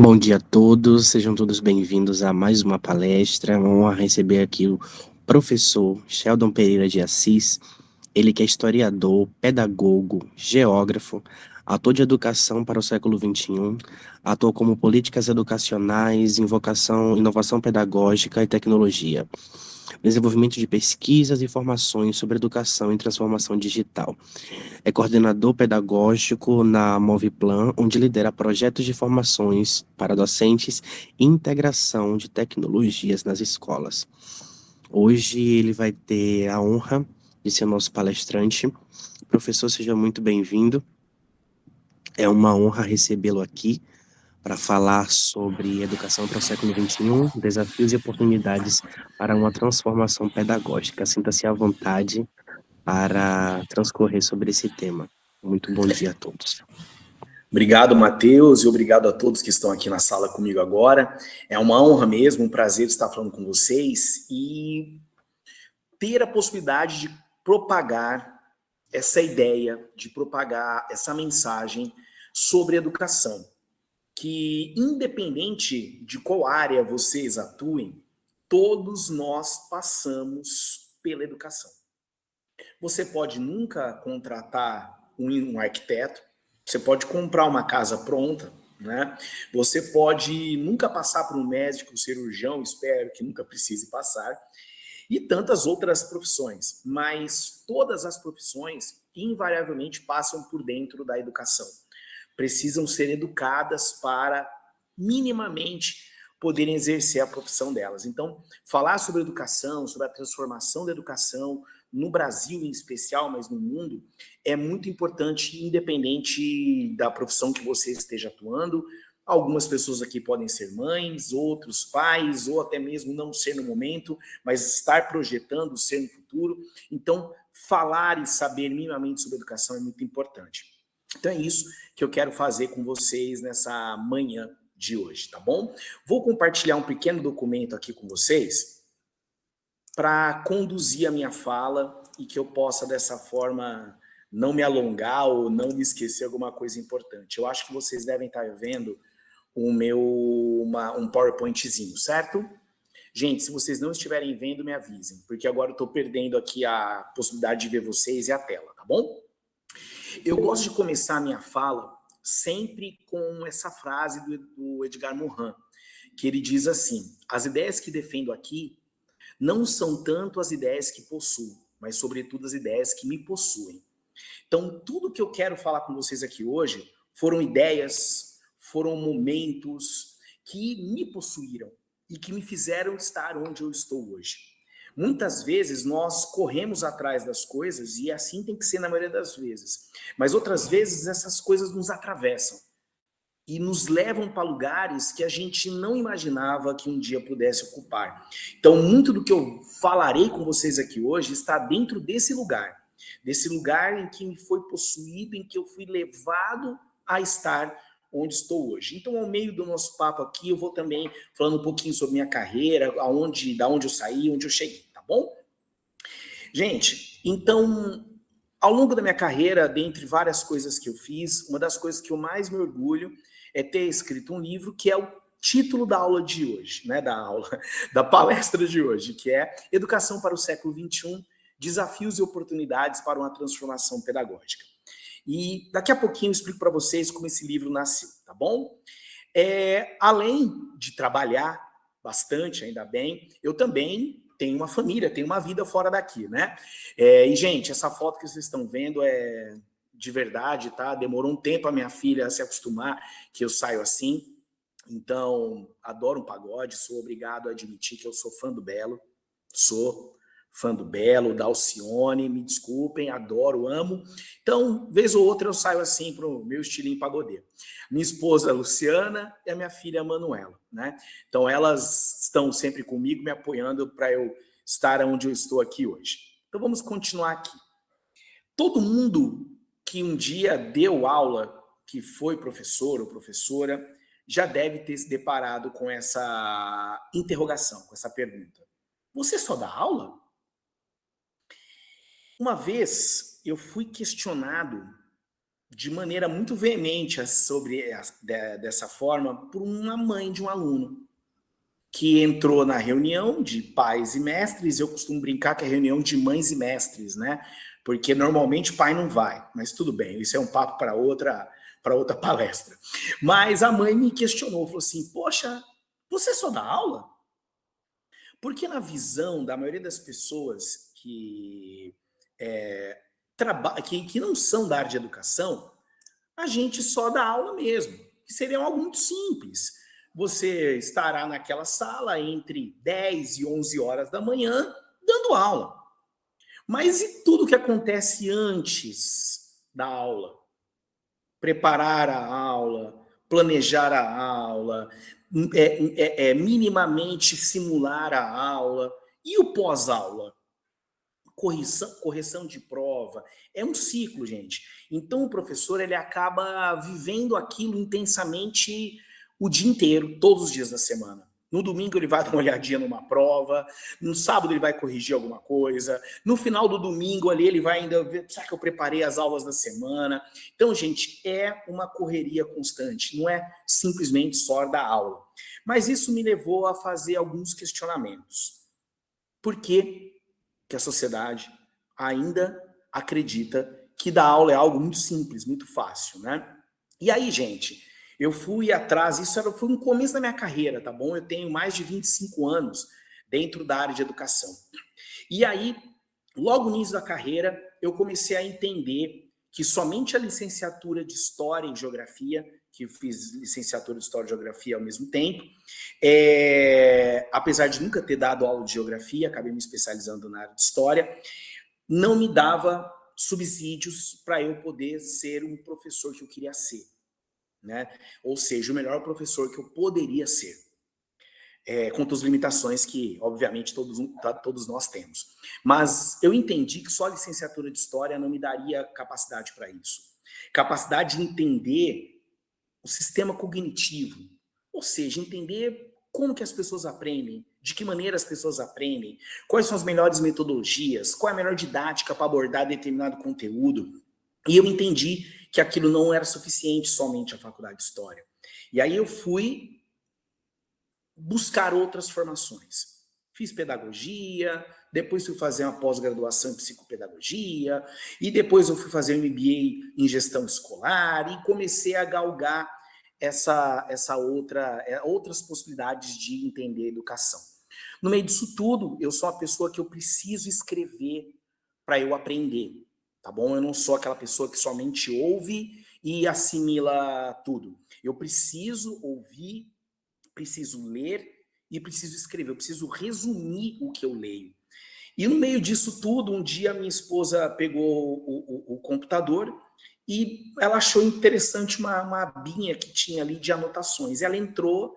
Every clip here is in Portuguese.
Bom dia a todos, sejam todos bem-vindos a mais uma palestra. É uma honra receber aqui o professor Sheldon Pereira de Assis, ele que é historiador, pedagogo, geógrafo, ator de educação para o século XXI, atua como políticas educacionais, inovação pedagógica e tecnologia, desenvolvimento de pesquisas e formações sobre educação e transformação digital. É coordenador pedagógico na Moviplan, onde lidera projetos de formações para docentes e integração de tecnologias nas escolas. Hoje ele vai ter a honra de ser nosso palestrante. Professor, seja muito bem-vindo. É uma honra recebê-lo aqui para falar sobre educação para o século XXI, desafios e oportunidades para uma transformação pedagógica. Sinta-se à vontade para transcorrer sobre esse tema. Muito bom dia a todos. Obrigado, Matheus, e obrigado a todos que estão aqui na sala comigo agora. É uma honra mesmo, um prazer estar falando com vocês e ter a possibilidade de propagar essa ideia, de propagar essa mensagem sobre educação, que independente de qual área vocês atuem, todos nós passamos pela educação. Você pode nunca contratar um arquiteto, você pode comprar uma casa pronta, né? Você pode nunca passar por um médico, um cirurgião, espero que nunca precise passar, e tantas outras profissões. Mas todas as profissões, invariavelmente, passam por dentro da educação. Precisam ser educadas para, minimamente, poderem exercer a profissão delas. Então, falar sobre educação, sobre a transformação da educação, no Brasil em especial, mas no mundo, é muito importante, independente da profissão que você esteja atuando. Algumas pessoas aqui podem ser mães, outros pais, ou até mesmo não ser no momento, mas estar projetando ser no futuro. Então, falar e saber minimamente sobre educação é muito importante. Então é isso que eu quero fazer com vocês nessa manhã de hoje, tá bom? Vou compartilhar um pequeno documento aqui com vocês para conduzir a minha fala e que eu possa, dessa forma, não me alongar ou não me esquecer alguma coisa importante. Eu acho que vocês devem estar vendo um PowerPointzinho, certo? Gente, se vocês não estiverem vendo, me avisem, porque agora eu estou perdendo aqui a possibilidade de ver vocês e a tela, tá bom? Eu gosto de começar a minha fala sempre com essa frase do Edgar Morin, que ele diz assim: as ideias que defendo aqui não são tanto as ideias que possuo, mas sobretudo as ideias que me possuem. Então, tudo que eu quero falar com vocês aqui hoje foram ideias, foram momentos que me possuíram e que me fizeram estar onde eu estou hoje. Muitas vezes nós corremos atrás das coisas e assim tem que ser na maioria das vezes. Mas outras vezes essas coisas nos atravessam e nos levam para lugares que a gente não imaginava que um dia pudesse ocupar. Então, muito do que eu falarei com vocês aqui hoje está dentro desse lugar em que me foi possuído, em que eu fui levado a estar onde estou hoje. Então, ao meio do nosso papo aqui, eu vou também falando um pouquinho sobre minha carreira, da onde eu saí, onde eu cheguei, tá bom? Gente, então, ao longo da minha carreira, dentre várias coisas que eu fiz, uma das coisas que eu mais me orgulho é ter escrito um livro que é o título da aula de hoje, né, da palestra de hoje, que é Educação para o século XXI, Desafios e Oportunidades para uma Transformação Pedagógica. E daqui a pouquinho eu explico para vocês como esse livro nasceu, tá bom? Além de trabalhar bastante, ainda bem, eu também tenho uma família, tenho uma vida fora daqui, né? E, gente, essa foto que vocês estão vendo é de verdade, tá? Demorou um tempo a minha filha se acostumar que eu saio assim. Então, adoro um pagode, sou obrigado a admitir que eu sou fã do Belo, sou fã do Belo, da Alcione, me desculpem, adoro, amo. Então, vez ou outra eu saio assim pro meu estilinho pagodeiro. Minha esposa Luciana e a minha filha Manuela, né? Então, elas estão sempre comigo, me apoiando para eu estar onde eu estou aqui hoje. Então, vamos continuar aqui. Todo mundo que um dia deu aula, que foi professor ou professora, já deve ter se deparado com essa interrogação, com essa pergunta. Você só dá aula? Uma vez eu fui questionado de maneira muito veemente dessa forma por uma mãe de um aluno que entrou na reunião de pais e mestres. Eu costumo brincar que é reunião de mães e mestres, né? Porque normalmente pai não vai, mas tudo bem, isso é um papo para outra palestra. Mas a mãe me questionou, falou assim, poxa, você só dá aula? Porque na visão da maioria das pessoas que não são da área de educação, a gente só dá aula mesmo, que seria algo muito simples. Você estará naquela sala entre 10 e 11 horas da manhã dando aula. Mas e tudo que acontece antes da aula? Preparar a aula, planejar a aula, minimamente simular a aula. E o pós-aula? Correção de prova. É um ciclo, gente. Então o professor ele acaba vivendo aquilo intensamente o dia inteiro, todos os dias da semana. No domingo ele vai dar uma olhadinha numa prova, no sábado ele vai corrigir alguma coisa, no final do domingo ali ele vai ainda ver, será que eu preparei as aulas da semana? Então, gente, é uma correria constante, não é simplesmente só dar aula. Mas isso me levou a fazer alguns questionamentos. Por que a sociedade ainda acredita que dar aula é algo muito simples, muito fácil, né? E aí, gente, eu fui atrás, foi no começo da minha carreira, tá bom? Eu tenho mais de 25 anos dentro da área de educação. E aí, logo no início da carreira, eu comecei a entender que somente a licenciatura de História e Geografia, que eu fiz licenciatura de História e Geografia ao mesmo tempo, apesar de nunca ter dado aula de Geografia, acabei me especializando na área de História, não me dava subsídios para eu poder ser um professor que eu queria ser, né? Ou seja, o melhor professor que eu poderia ser. Com as limitações que, obviamente, todos nós temos. Mas eu entendi que só a licenciatura de História não me daria capacidade para isso. Capacidade de entender o sistema cognitivo, ou seja, entender como que as pessoas aprendem, de que maneira as pessoas aprendem, quais são as melhores metodologias, qual é a melhor didática para abordar determinado conteúdo. E eu entendi que aquilo não era suficiente somente a faculdade de História. E aí eu fui buscar outras formações. Fiz pedagogia, depois fui fazer uma pós-graduação em psicopedagogia, e depois eu fui fazer um MBA em gestão escolar, e comecei a galgar outras possibilidades de entender a educação. No meio disso tudo, eu sou uma pessoa que eu preciso escrever para eu aprender, tá bom? Eu não sou aquela pessoa que somente ouve e assimila tudo. Eu preciso ouvir, preciso ler e preciso escrever, eu preciso resumir o que eu leio. E no meio disso tudo, um dia minha esposa pegou o computador e ela achou interessante uma abinha que tinha ali de anotações. Ela entrou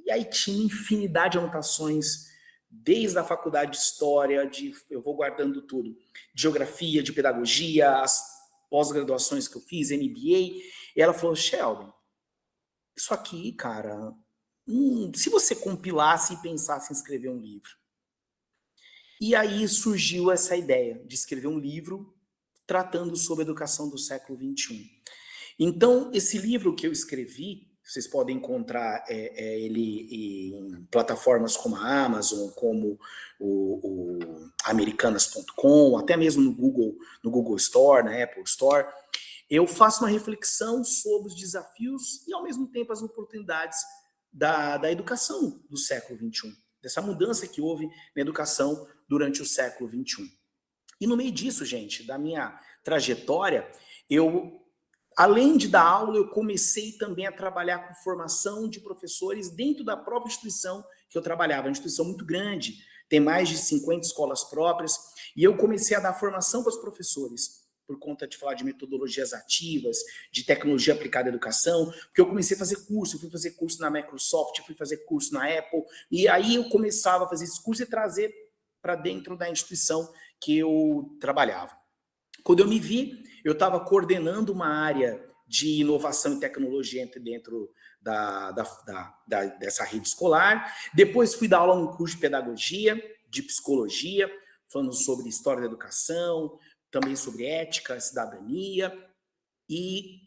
e aí tinha infinidade de anotações, desde a faculdade de História, eu vou guardando tudo, de Geografia, de Pedagogia, as pós-graduações que eu fiz, MBA. E ela falou, Sheldon, isso aqui, cara, se você compilasse e pensasse em escrever um livro. E aí surgiu essa ideia de escrever um livro tratando sobre a educação do século XXI. Então, esse livro que eu escrevi, vocês podem encontrar ele em plataformas como a Amazon, como o americanas.com, até mesmo no Google Store, na Apple Store. Eu faço uma reflexão sobre os desafios e, ao mesmo tempo, as oportunidades da educação do século XXI, dessa mudança que houve na educação durante o século XXI. E no meio disso, gente, da minha trajetória, além de dar aula, eu comecei também a trabalhar com formação de professores dentro da própria instituição que eu trabalhava, uma instituição muito grande, tem mais de 50 escolas próprias, e eu comecei a dar formação para os professores, por conta de falar de metodologias ativas, de tecnologia aplicada à educação, porque eu comecei a fazer curso, eu fui fazer curso na Microsoft, eu fui fazer curso na Apple, e aí eu começava a fazer esse curso e trazer para dentro da instituição que eu trabalhava. Quando eu me vi, eu estava coordenando uma área de inovação e tecnologia dentro dessa rede escolar. Depois fui dar aula num curso de pedagogia, de psicologia, falando sobre história da educação, também sobre ética, cidadania. E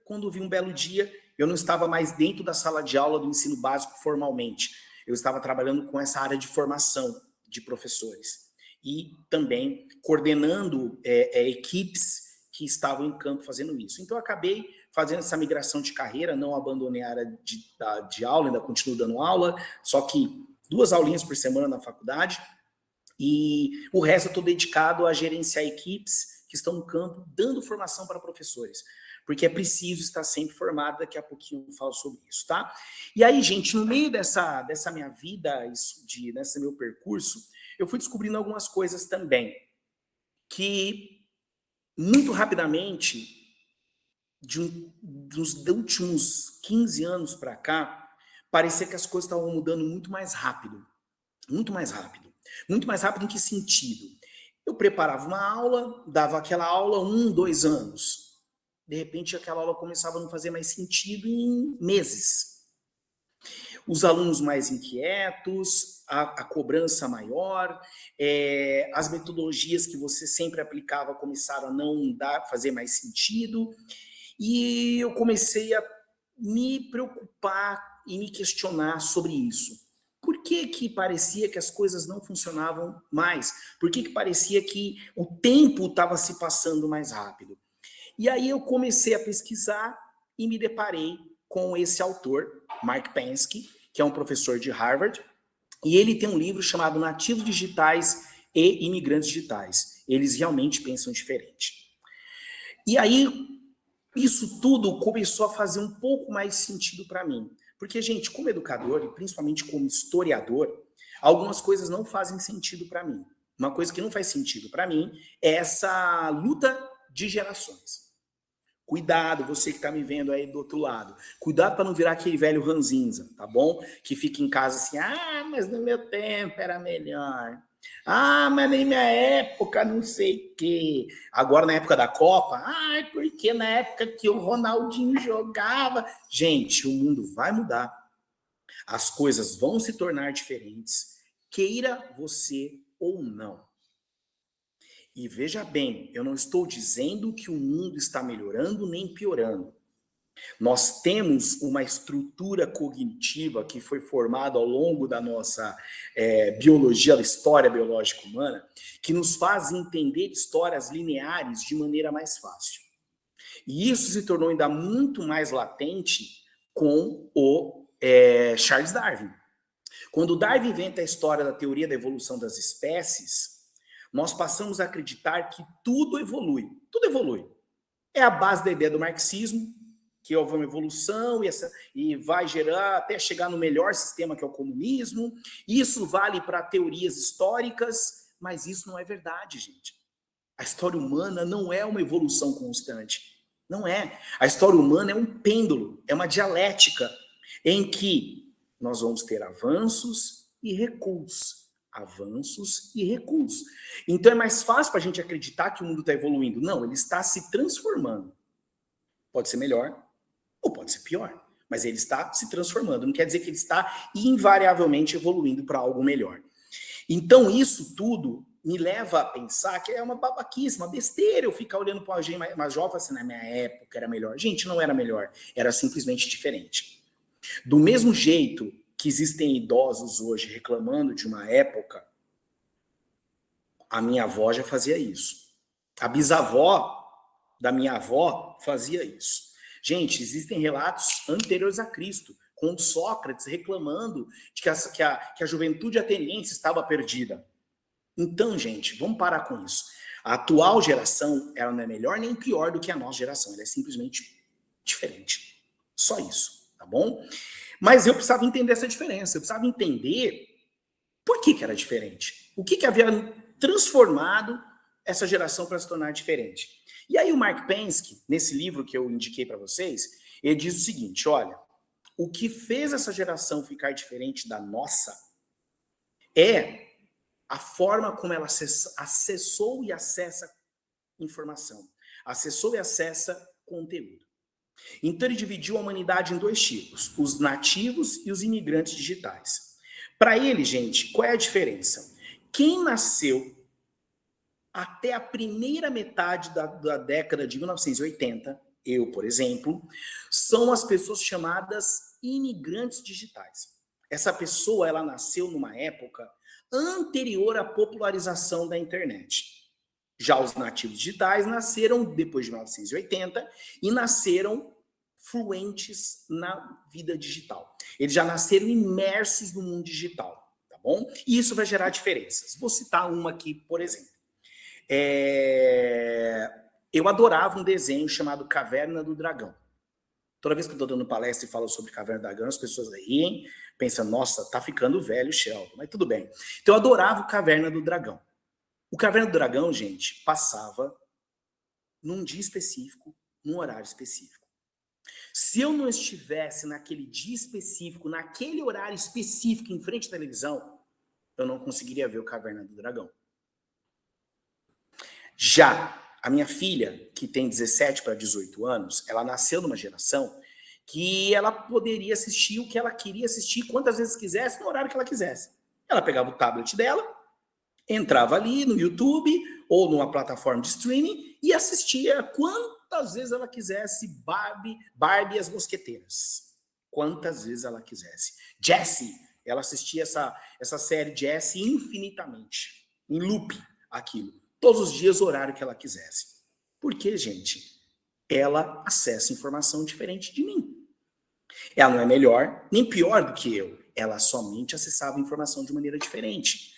quando vi um belo dia, eu não estava mais dentro da sala de aula do ensino básico formalmente. Eu estava trabalhando com essa área de formação de professores e também coordenando equipes que estavam em campo fazendo isso. Então, eu acabei fazendo essa migração de carreira, não abandonei a área de aula, ainda continuo dando aula, só que 2 aulinhas por semana na faculdade, e o resto eu estou dedicado a gerenciar equipes que estão no campo, dando formação para professores, porque é preciso estar sempre formado, daqui a pouquinho eu falo sobre isso, tá? E aí, gente, no meio dessa minha vida, nesse meu percurso, eu fui descobrindo algumas coisas também, que muito rapidamente, dos últimos 15 anos para cá, parecia que as coisas estavam mudando muito mais rápido. Muito mais rápido. Muito mais rápido em que sentido? Eu preparava uma aula, dava aquela aula 1, 2 anos. De repente, aquela aula começava a não fazer mais sentido em meses. Os alunos mais inquietos, a cobrança maior, as metodologias que você sempre aplicava começaram a não fazer mais sentido. E eu comecei a me preocupar e me questionar sobre isso. Por que que parecia que as coisas não funcionavam mais? Por que que parecia que o tempo estava se passando mais rápido? E aí eu comecei a pesquisar e me deparei com esse autor, Mark Pensky, que é um professor de Harvard, e ele tem um livro chamado Nativos Digitais e Imigrantes Digitais. Eles realmente pensam diferente. E aí, isso tudo começou a fazer um pouco mais sentido para mim. Porque, gente, como educador, e principalmente como historiador, algumas coisas não fazem sentido para mim. Uma coisa que não faz sentido para mim é essa luta de gerações. Cuidado, você que está me vendo aí do outro lado. Cuidado para não virar aquele velho ranzinza, tá bom? Que fica em casa assim, mas no meu tempo era melhor. Mas na minha época não sei o quê. Agora na época da Copa, porque na época que o Ronaldinho jogava. Gente, o mundo vai mudar. As coisas vão se tornar diferentes, queira você ou não. E veja bem, eu não estou dizendo que o mundo está melhorando nem piorando. Nós temos uma estrutura cognitiva que foi formada ao longo da nossa biologia, da história biológica humana, que nos faz entender histórias lineares de maneira mais fácil. E isso se tornou ainda muito mais latente com o Charles Darwin. Quando Darwin inventa a história da teoria da evolução das espécies, nós passamos a acreditar que tudo evolui. Tudo evolui. É a base da ideia do marxismo, que houve uma evolução e vai gerar até chegar no melhor sistema, que é o comunismo. Isso vale para teorias históricas, mas isso não é verdade, gente. A história humana não é uma evolução constante. Não é. A história humana é um pêndulo, é uma dialética em que nós vamos ter avanços e recuos. Avanços e recuos. Então é mais fácil para a gente acreditar que o mundo está evoluindo. Não, ele está se transformando. Pode ser melhor ou pode ser pior, mas ele está se transformando. Não quer dizer que ele está invariavelmente evoluindo para algo melhor. Então isso tudo me leva a pensar que é uma babaquice, uma besteira eu ficar olhando para alguém mais jovem assim, na minha época era melhor. Gente, não era melhor, era simplesmente diferente. Do mesmo jeito que existem idosos hoje reclamando de uma época, a minha avó já fazia isso. A bisavó da minha avó fazia isso. Gente, existem relatos anteriores a Cristo, com Sócrates reclamando de que a juventude ateniense estava perdida. Então, gente, vamos parar com isso. A atual geração, ela não é melhor nem pior do que a nossa geração, ela é simplesmente diferente. Só isso, tá bom? Mas eu precisava entender essa diferença, eu precisava entender por que era diferente. O que havia transformado essa geração para se tornar diferente. E aí o Mark Pensky, nesse livro que eu indiquei para vocês, ele diz o seguinte, olha, o que fez essa geração ficar diferente da nossa é a forma como ela acessou e acessa informação, acessou e acessa conteúdo. Então ele dividiu a humanidade em 2 tipos, os nativos e os imigrantes digitais. Para ele, gente, qual é a diferença? Quem nasceu até a primeira metade da década de 1980 eu, por exemplo, são as pessoas chamadas imigrantes digitais. Essa pessoa, ela nasceu numa época anterior à popularização da internet. Já os nativos digitais nasceram depois de 1980 e nasceram fluentes na vida digital. Eles já nasceram imersos no mundo digital, tá bom? E isso vai gerar diferenças. Vou citar uma aqui, por exemplo. Eu adorava um desenho chamado Caverna do Dragão. Toda vez que eu estou dando palestra e falo sobre Caverna do Dragão, as pessoas riem, pensam, nossa, tá ficando velho, Sheldon, mas tudo bem. Então eu adorava o Caverna do Dragão. O Caverna do Dragão, gente, passava num dia específico, num horário específico. Se eu não estivesse naquele dia específico, naquele horário específico, em frente à televisão, eu não conseguiria ver o Caverna do Dragão. Já a minha filha, que tem 17 para 18 anos, ela nasceu numa geração que ela poderia assistir o que ela queria assistir, quantas vezes quisesse, no horário que ela quisesse. Ela pegava o tablet dela, entrava ali no YouTube ou numa plataforma de streaming e assistia quantas vezes ela quisesse Barbie e as Mosqueteiras. Quantas vezes ela quisesse. Jessie, ela assistia essa série Jessie infinitamente, em loop, aquilo. Todos os dias, o horário que ela quisesse. Porque, gente, ela acessa informação diferente de mim. Ela não é melhor nem pior do que eu. Ela somente acessava informação de maneira diferente.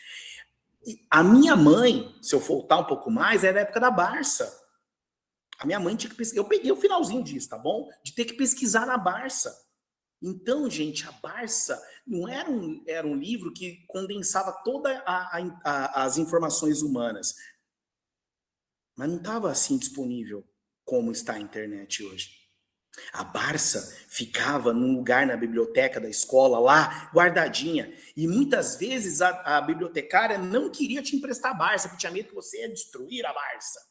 E a minha mãe, se eu voltar um pouco mais, era da época da Barça. A minha mãe tinha que pesquisar. Eu peguei o finalzinho disso, tá bom? De ter que pesquisar na Barça. Então, gente, a Barça não era um livro que condensava todas as informações humanas. Mas não estava assim disponível como está a internet hoje. A Barça ficava num lugar na biblioteca da escola, lá, guardadinha. E muitas vezes a bibliotecária não queria te emprestar a Barça, porque tinha medo que você ia destruir a Barça.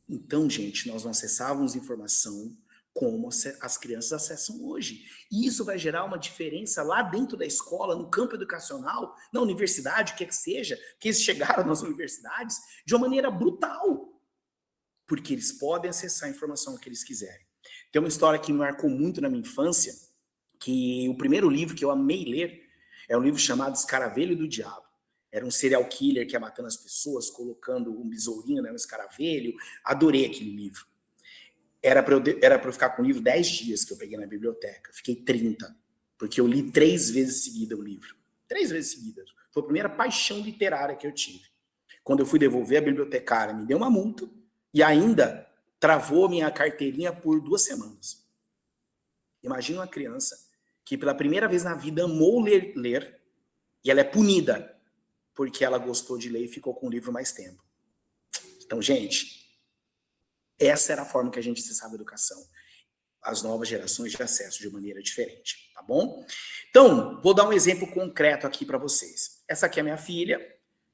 Então, gente, nós não acessávamos informação como as crianças acessam hoje. E isso vai gerar uma diferença lá dentro da escola, no campo educacional, na universidade, o que é que seja, que eles chegaram nas universidades de uma maneira brutal. Porque eles podem acessar a informação que eles quiserem. Tem uma história que me marcou muito na minha infância, que o primeiro livro que eu amei ler é um livro chamado Escaravelho do Diabo. Era um serial killer que ia matando as pessoas, colocando um besourinho, né, um escaravelho. Adorei aquele livro. Era para eu ficar com o livro 10 dias que eu peguei na biblioteca. Fiquei 30, porque eu li 3 vezes seguida o livro. 3 vezes seguidas. Foi a primeira paixão literária que eu tive. Quando eu fui devolver, a bibliotecária me deu uma multa e ainda travou minha carteirinha por 2 semanas. Imagina uma criança que pela primeira vez na vida amou ler e ela é punida porque ela gostou de ler e ficou com o livro mais tempo. Então, gente, essa era a forma que a gente acessava a educação. As novas gerações de acesso de maneira diferente, tá bom? Então, vou dar um exemplo concreto aqui para vocês. Essa aqui é minha filha,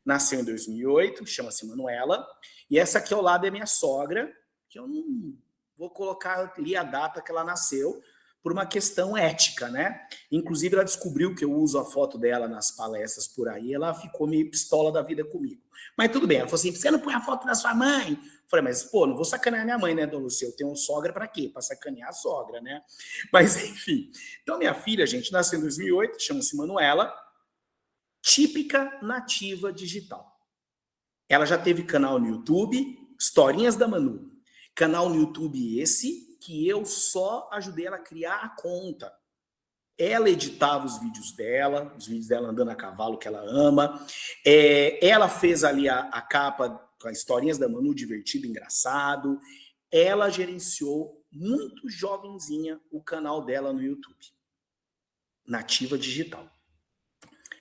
nasceu em 2008, chama-se Manuela, e essa aqui ao lado é minha sogra, que eu não vou colocar ali a data que ela nasceu, por uma questão ética, né? Inclusive, ela descobriu que eu uso a foto dela nas palestras por aí, ela ficou meio pistola da vida comigo. Mas tudo bem, ela falou assim, você não põe a foto da sua mãe? Eu falei, mas pô, não vou sacanear minha mãe, né, dona Lúcia? Eu tenho sogra pra quê? Pra sacanear a sogra, né? Mas enfim. Então, minha filha, gente, nasceu em 2008, chama-se Manuela, típica nativa digital. Ela já teve canal no YouTube, Historinhas da Manu. Canal no YouTube esse que eu só ajudei ela a criar a conta. Ela editava os vídeos dela andando a cavalo, que ela ama. Ela fez ali a capa com as Historinhas da Manu, divertido, engraçado. Ela gerenciou, muito jovenzinha, o canal dela no YouTube. Nativa digital.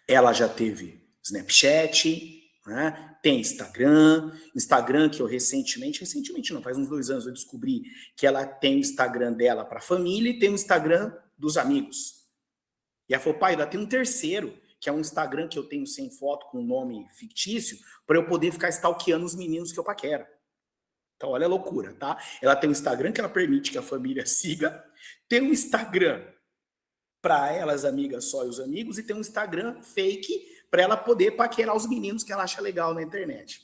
Ela já teve Snapchat, né? Tem Instagram que eu recentemente não, faz uns 2 anos eu descobri que ela tem o Instagram dela para a família e tem o Instagram dos amigos. E ela falou, pai, ela tem um terceiro, que é um Instagram que eu tenho sem foto, com nome fictício, para eu poder ficar stalkeando os meninos que eu paquero. Então, olha a loucura, tá? Ela tem um Instagram que ela permite que a família siga, tem um Instagram para ela, as amigas só e os amigos, e tem um Instagram fake para ela poder paquerar os meninos que ela acha legal na internet.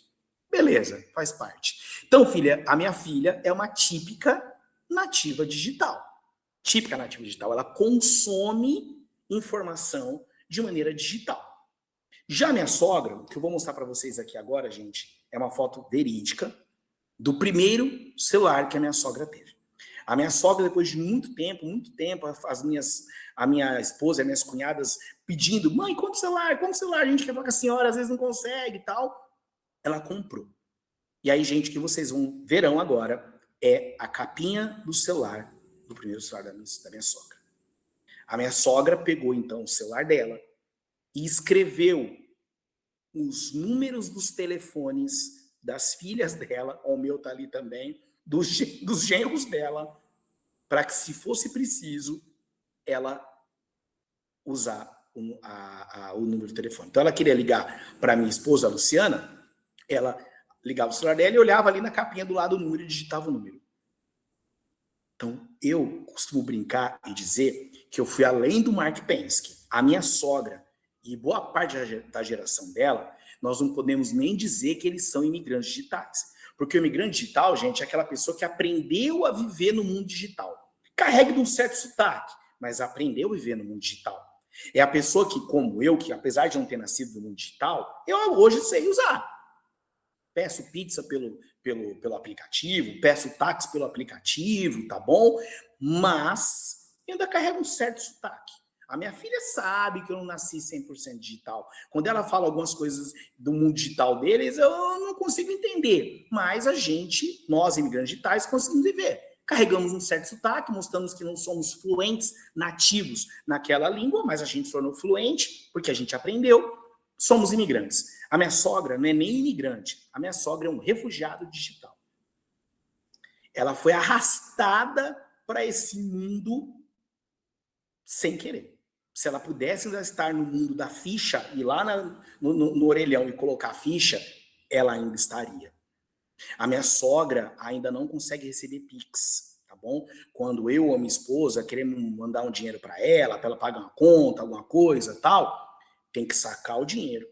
Beleza, faz parte. Então, filha, a minha filha é uma típica nativa digital. Típica nativa digital, ela consome informação de maneira digital. Já minha sogra, o que eu vou mostrar para vocês aqui agora, gente, é uma foto verídica do primeiro celular que a minha sogra teve. A minha sogra, depois de muito tempo, a minha esposa e as minhas cunhadas pedindo, mãe, compra o celular, a gente quer falar com a senhora, às vezes não consegue e tal. Ela comprou. E aí, gente, o que vocês verão agora é a capinha do celular, do primeiro celular da minha sogra. A minha sogra pegou, então, o celular dela e escreveu os números dos telefones das filhas dela, o meu tá ali também, dos genros dela, para que, se fosse preciso, ela usar o número de telefone. Então, ela queria ligar para minha esposa, a Luciana, ela ligava o celular dela e olhava ali na capinha do lado o número e digitava o número. Então, eu costumo brincar e dizer que eu fui além do Mark Pensky. A minha sogra e boa parte da geração dela, nós não podemos nem dizer que eles são imigrantes digitais. Porque o imigrante digital, gente, é aquela pessoa que aprendeu a viver no mundo digital. Carrega de um certo sotaque, mas aprendeu a viver no mundo digital. É a pessoa que, como eu, que apesar de não ter nascido no mundo digital, eu hoje sei usar. Peço pizza pelo aplicativo, peço táxi pelo aplicativo, tá bom? Mas ainda carrega um certo sotaque. A minha filha sabe que eu não nasci 100% digital. Quando ela fala algumas coisas do mundo digital deles, eu não consigo entender. Mas nós imigrantes digitais, conseguimos viver. Carregamos um certo sotaque, mostramos que não somos fluentes, nativos naquela língua, mas a gente se tornou fluente porque a gente aprendeu. Somos imigrantes. A minha sogra não é nem imigrante. A minha sogra é um refugiado digital. Ela foi arrastada para esse mundo sem querer. Se ela pudesse ainda estar no mundo da ficha, ir lá no orelhão e colocar a ficha, ela ainda estaria. A minha sogra ainda não consegue receber Pix, tá bom? Quando eu ou a minha esposa queremos mandar um dinheiro para ela pagar uma conta, alguma coisa tal, tem que sacar o dinheiro,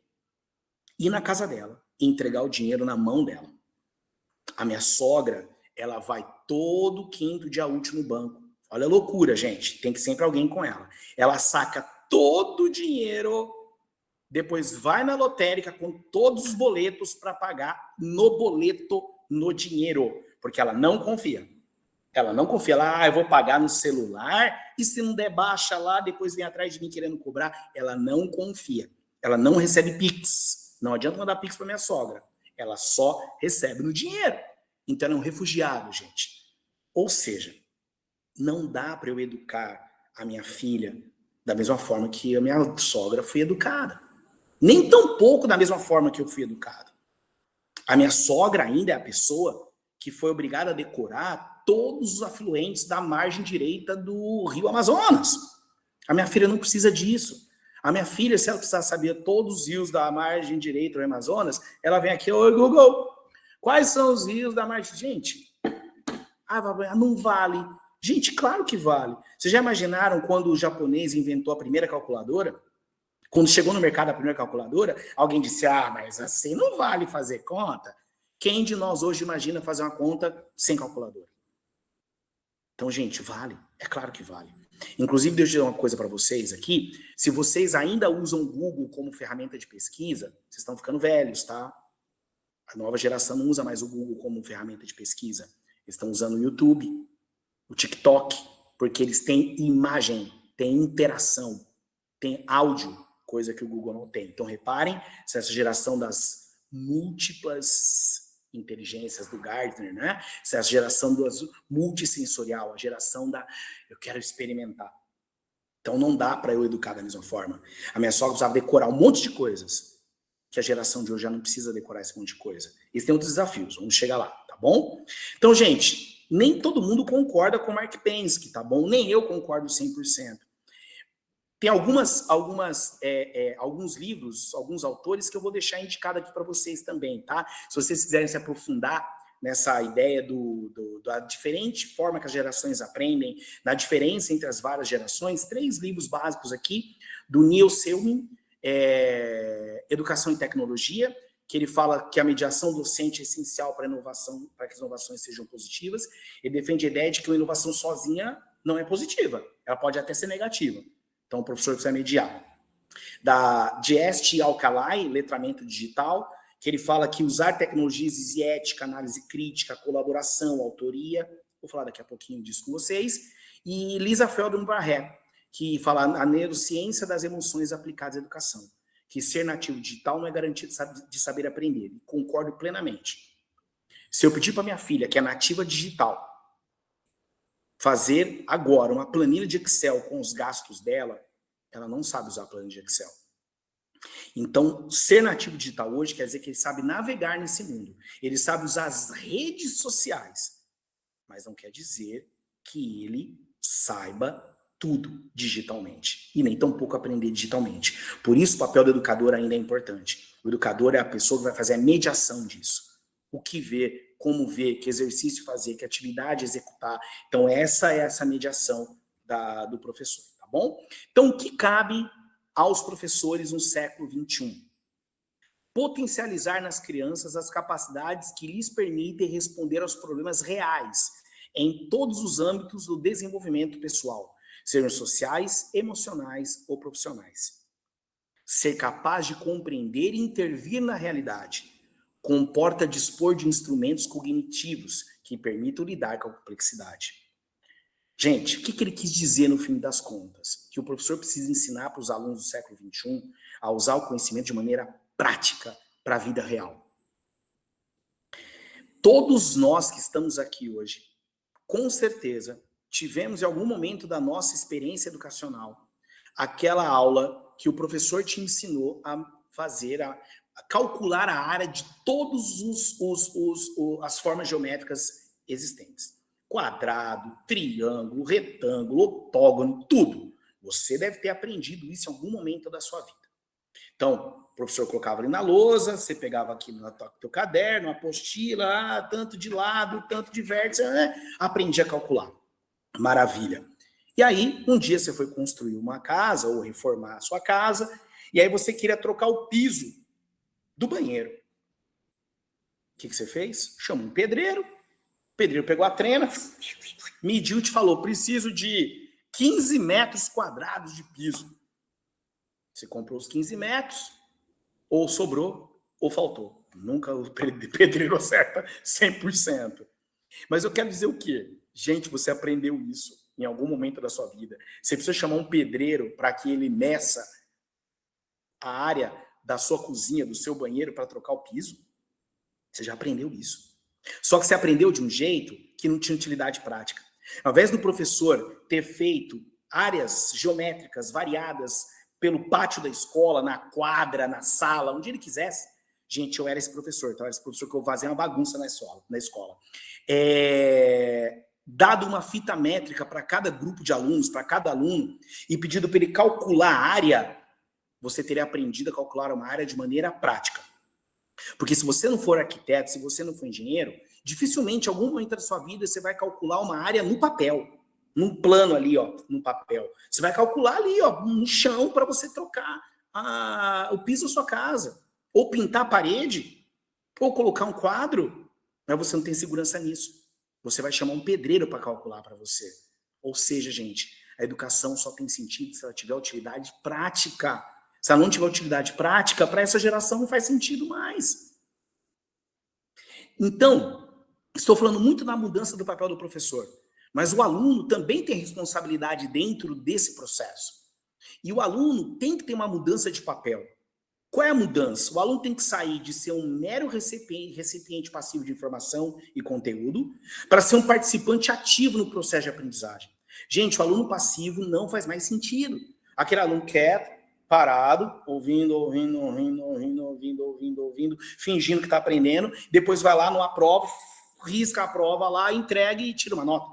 ir na casa dela e entregar o dinheiro na mão dela. A minha sogra, ela vai todo quinto dia útil no banco. Olha a loucura, gente. Tem que sempre alguém com ela. Ela saca todo o dinheiro, depois vai na lotérica com todos os boletos para pagar no boleto, no dinheiro. Porque ela não confia. Ela não confia. Eu vou pagar no celular e se não der baixa lá, depois vem atrás de mim querendo cobrar. Ela não confia. Ela não recebe Pix. Não adianta mandar Pix para minha sogra. Ela só recebe no dinheiro. Então ela é um refugiado, gente. Ou seja, não dá para eu educar a minha filha da mesma forma que a minha sogra foi educada. Nem tão pouco da mesma forma que eu fui educado. A minha sogra ainda é a pessoa que foi obrigada a decorar todos os afluentes da margem direita do Rio Amazonas. A minha filha não precisa disso. A minha filha, se ela precisar saber todos os rios da margem direita do Amazonas, ela vem aqui, oi Google, quais são os rios da margem? Gente, não vale. Gente, claro que vale. Vocês já imaginaram quando o japonês inventou a primeira calculadora? Quando chegou no mercado a primeira calculadora, alguém disse, mas assim não vale fazer conta. Quem de nós hoje imagina fazer uma conta sem calculadora? Então, gente, vale. É claro que vale. Inclusive, deixa eu dizer uma coisa para vocês aqui. Se vocês ainda usam o Google como ferramenta de pesquisa, vocês estão ficando velhos, tá? A nova geração não usa mais o Google como ferramenta de pesquisa. Eles estão usando o YouTube, o TikTok, porque eles têm imagem, têm interação, têm áudio, coisa que o Google não tem. Então, reparem, se essa geração das múltiplas inteligências do Gartner, né? Se essa geração do multissensorial, a geração da eu quero experimentar. Então, não dá para eu educar da mesma forma. A minha sogra precisava decorar um monte de coisas, que a geração de hoje já não precisa decorar esse monte de coisa. Eles têm outros desafios, vamos chegar lá, tá bom? Então, gente, nem todo mundo concorda com o Mark Pensky, tá bom? Nem eu concordo 100%. Tem alguns livros, alguns autores que eu vou deixar indicado aqui para vocês também, tá? Se vocês quiserem se aprofundar nessa ideia da diferente forma que as gerações aprendem, da diferença entre as várias gerações, 3 livros básicos aqui, do Neil Selwyn, Educação e Tecnologia, que ele fala que a mediação docente é essencial para a inovação, para que as inovações sejam positivas. Ele defende a ideia de que uma inovação sozinha não é positiva, ela pode até ser negativa. Então, o professor precisa mediar. Da Dieste Alcalay, letramento digital, que ele fala que usar tecnologias exige ética, análise crítica, colaboração, autoria. Vou falar daqui a pouquinho disso com vocês. E Lisa Feldman Barré, que fala a neurociência das emoções aplicadas à educação, que ser nativo digital não é garantia de saber aprender. E concordo plenamente. Se eu pedir para minha filha, que é nativa digital, fazer agora uma planilha de Excel com os gastos dela, ela não sabe usar a planilha de Excel. Então, ser nativo digital hoje quer dizer que ele sabe navegar nesse mundo. Ele sabe usar as redes sociais, mas não quer dizer que ele saiba tudo digitalmente. E nem tampouco aprender digitalmente. Por isso, o papel do educador ainda é importante. O educador é a pessoa que vai fazer a mediação disso. O que ver, como ver, que exercício fazer, que atividade executar. Então, essa é essa mediação do professor, tá bom? Então, o que cabe aos professores no século XXI? Potencializar nas crianças as capacidades que lhes permitem responder aos problemas reais em todos os âmbitos do desenvolvimento pessoal, sejam sociais, emocionais ou profissionais. Ser capaz de compreender e intervir na realidade comporta dispor de instrumentos cognitivos que permitam lidar com a complexidade. Gente, o que ele quis dizer no fim das contas? Que o professor precisa ensinar para os alunos do século XXI a usar o conhecimento de maneira prática para a vida real. Todos nós que estamos aqui hoje, com certeza, tivemos em algum momento da nossa experiência educacional aquela aula que o professor te ensinou a fazer, a calcular a área de todas as formas geométricas existentes. Quadrado, triângulo, retângulo, octógono, tudo. Você deve ter aprendido isso em algum momento da sua vida. Então, o professor colocava ali na lousa, você pegava aqui no teu caderno, apostila, tanto de lado, tanto de vértice, aprendia a calcular. Maravilha. E aí, um dia você foi construir uma casa ou reformar a sua casa, e aí você queria trocar o piso do banheiro. O que você fez? Chamou um pedreiro, o pedreiro pegou a trena, mediu e te falou, preciso de 15 metros quadrados de piso. Você comprou os 15 metros, ou sobrou, ou faltou. Nunca o pedreiro acerta 100%. Mas eu quero dizer o quê? Gente, você aprendeu isso em algum momento da sua vida. Você precisa chamar um pedreiro para que ele meça a área da sua cozinha, do seu banheiro, para trocar o piso? Você já aprendeu isso. Só que você aprendeu de um jeito que não tinha utilidade prática. Ao invés do professor ter feito áreas geométricas variadas pelo pátio da escola, na quadra, na sala, onde ele quisesse. Gente, eu era esse professor, então eu era esse professor que eu fazia uma bagunça na escola. Dado uma fita métrica para cada grupo de alunos, para cada aluno, e pedido para ele calcular a área, você teria aprendido a calcular uma área de maneira prática. Porque se você não for arquiteto, se você não for engenheiro, dificilmente em algum momento da sua vida você vai calcular uma área no papel, num plano ali, ó, no papel. Você vai calcular ali, ó, um chão para você trocar o piso da sua casa, ou pintar a parede, ou colocar um quadro, mas você não tem segurança nisso. Você vai chamar um pedreiro para calcular para você. Ou seja, gente, a educação só tem sentido se ela tiver utilidade prática. Se ela não tiver utilidade prática, para essa geração não faz sentido mais. Então, estou falando muito da mudança do papel do professor, mas o aluno também tem responsabilidade dentro desse processo. E o aluno tem que ter uma mudança de papel. Qual é a mudança? O aluno tem que sair de ser um mero recipiente passivo de informação e conteúdo para ser um participante ativo no processo de aprendizagem. Gente, o aluno passivo não faz mais sentido. Aquele aluno quieto, parado, ouvindo, fingindo que está aprendendo, depois vai lá numa prova, risca a prova lá, entrega e tira uma nota.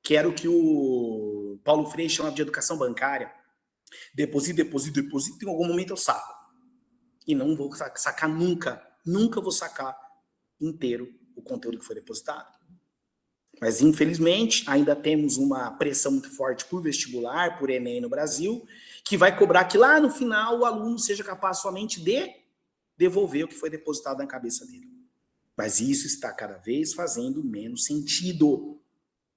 Que era o que o Paulo Freire chama de educação bancária. Deposito, em algum momento eu saco. E não vou sacar nunca vou sacar inteiro o conteúdo que foi depositado. Mas, infelizmente, ainda temos uma pressão muito forte por vestibular, por Enem no Brasil, que vai cobrar que lá no final o aluno seja capaz somente de devolver o que foi depositado na cabeça dele. Mas isso está cada vez fazendo menos sentido,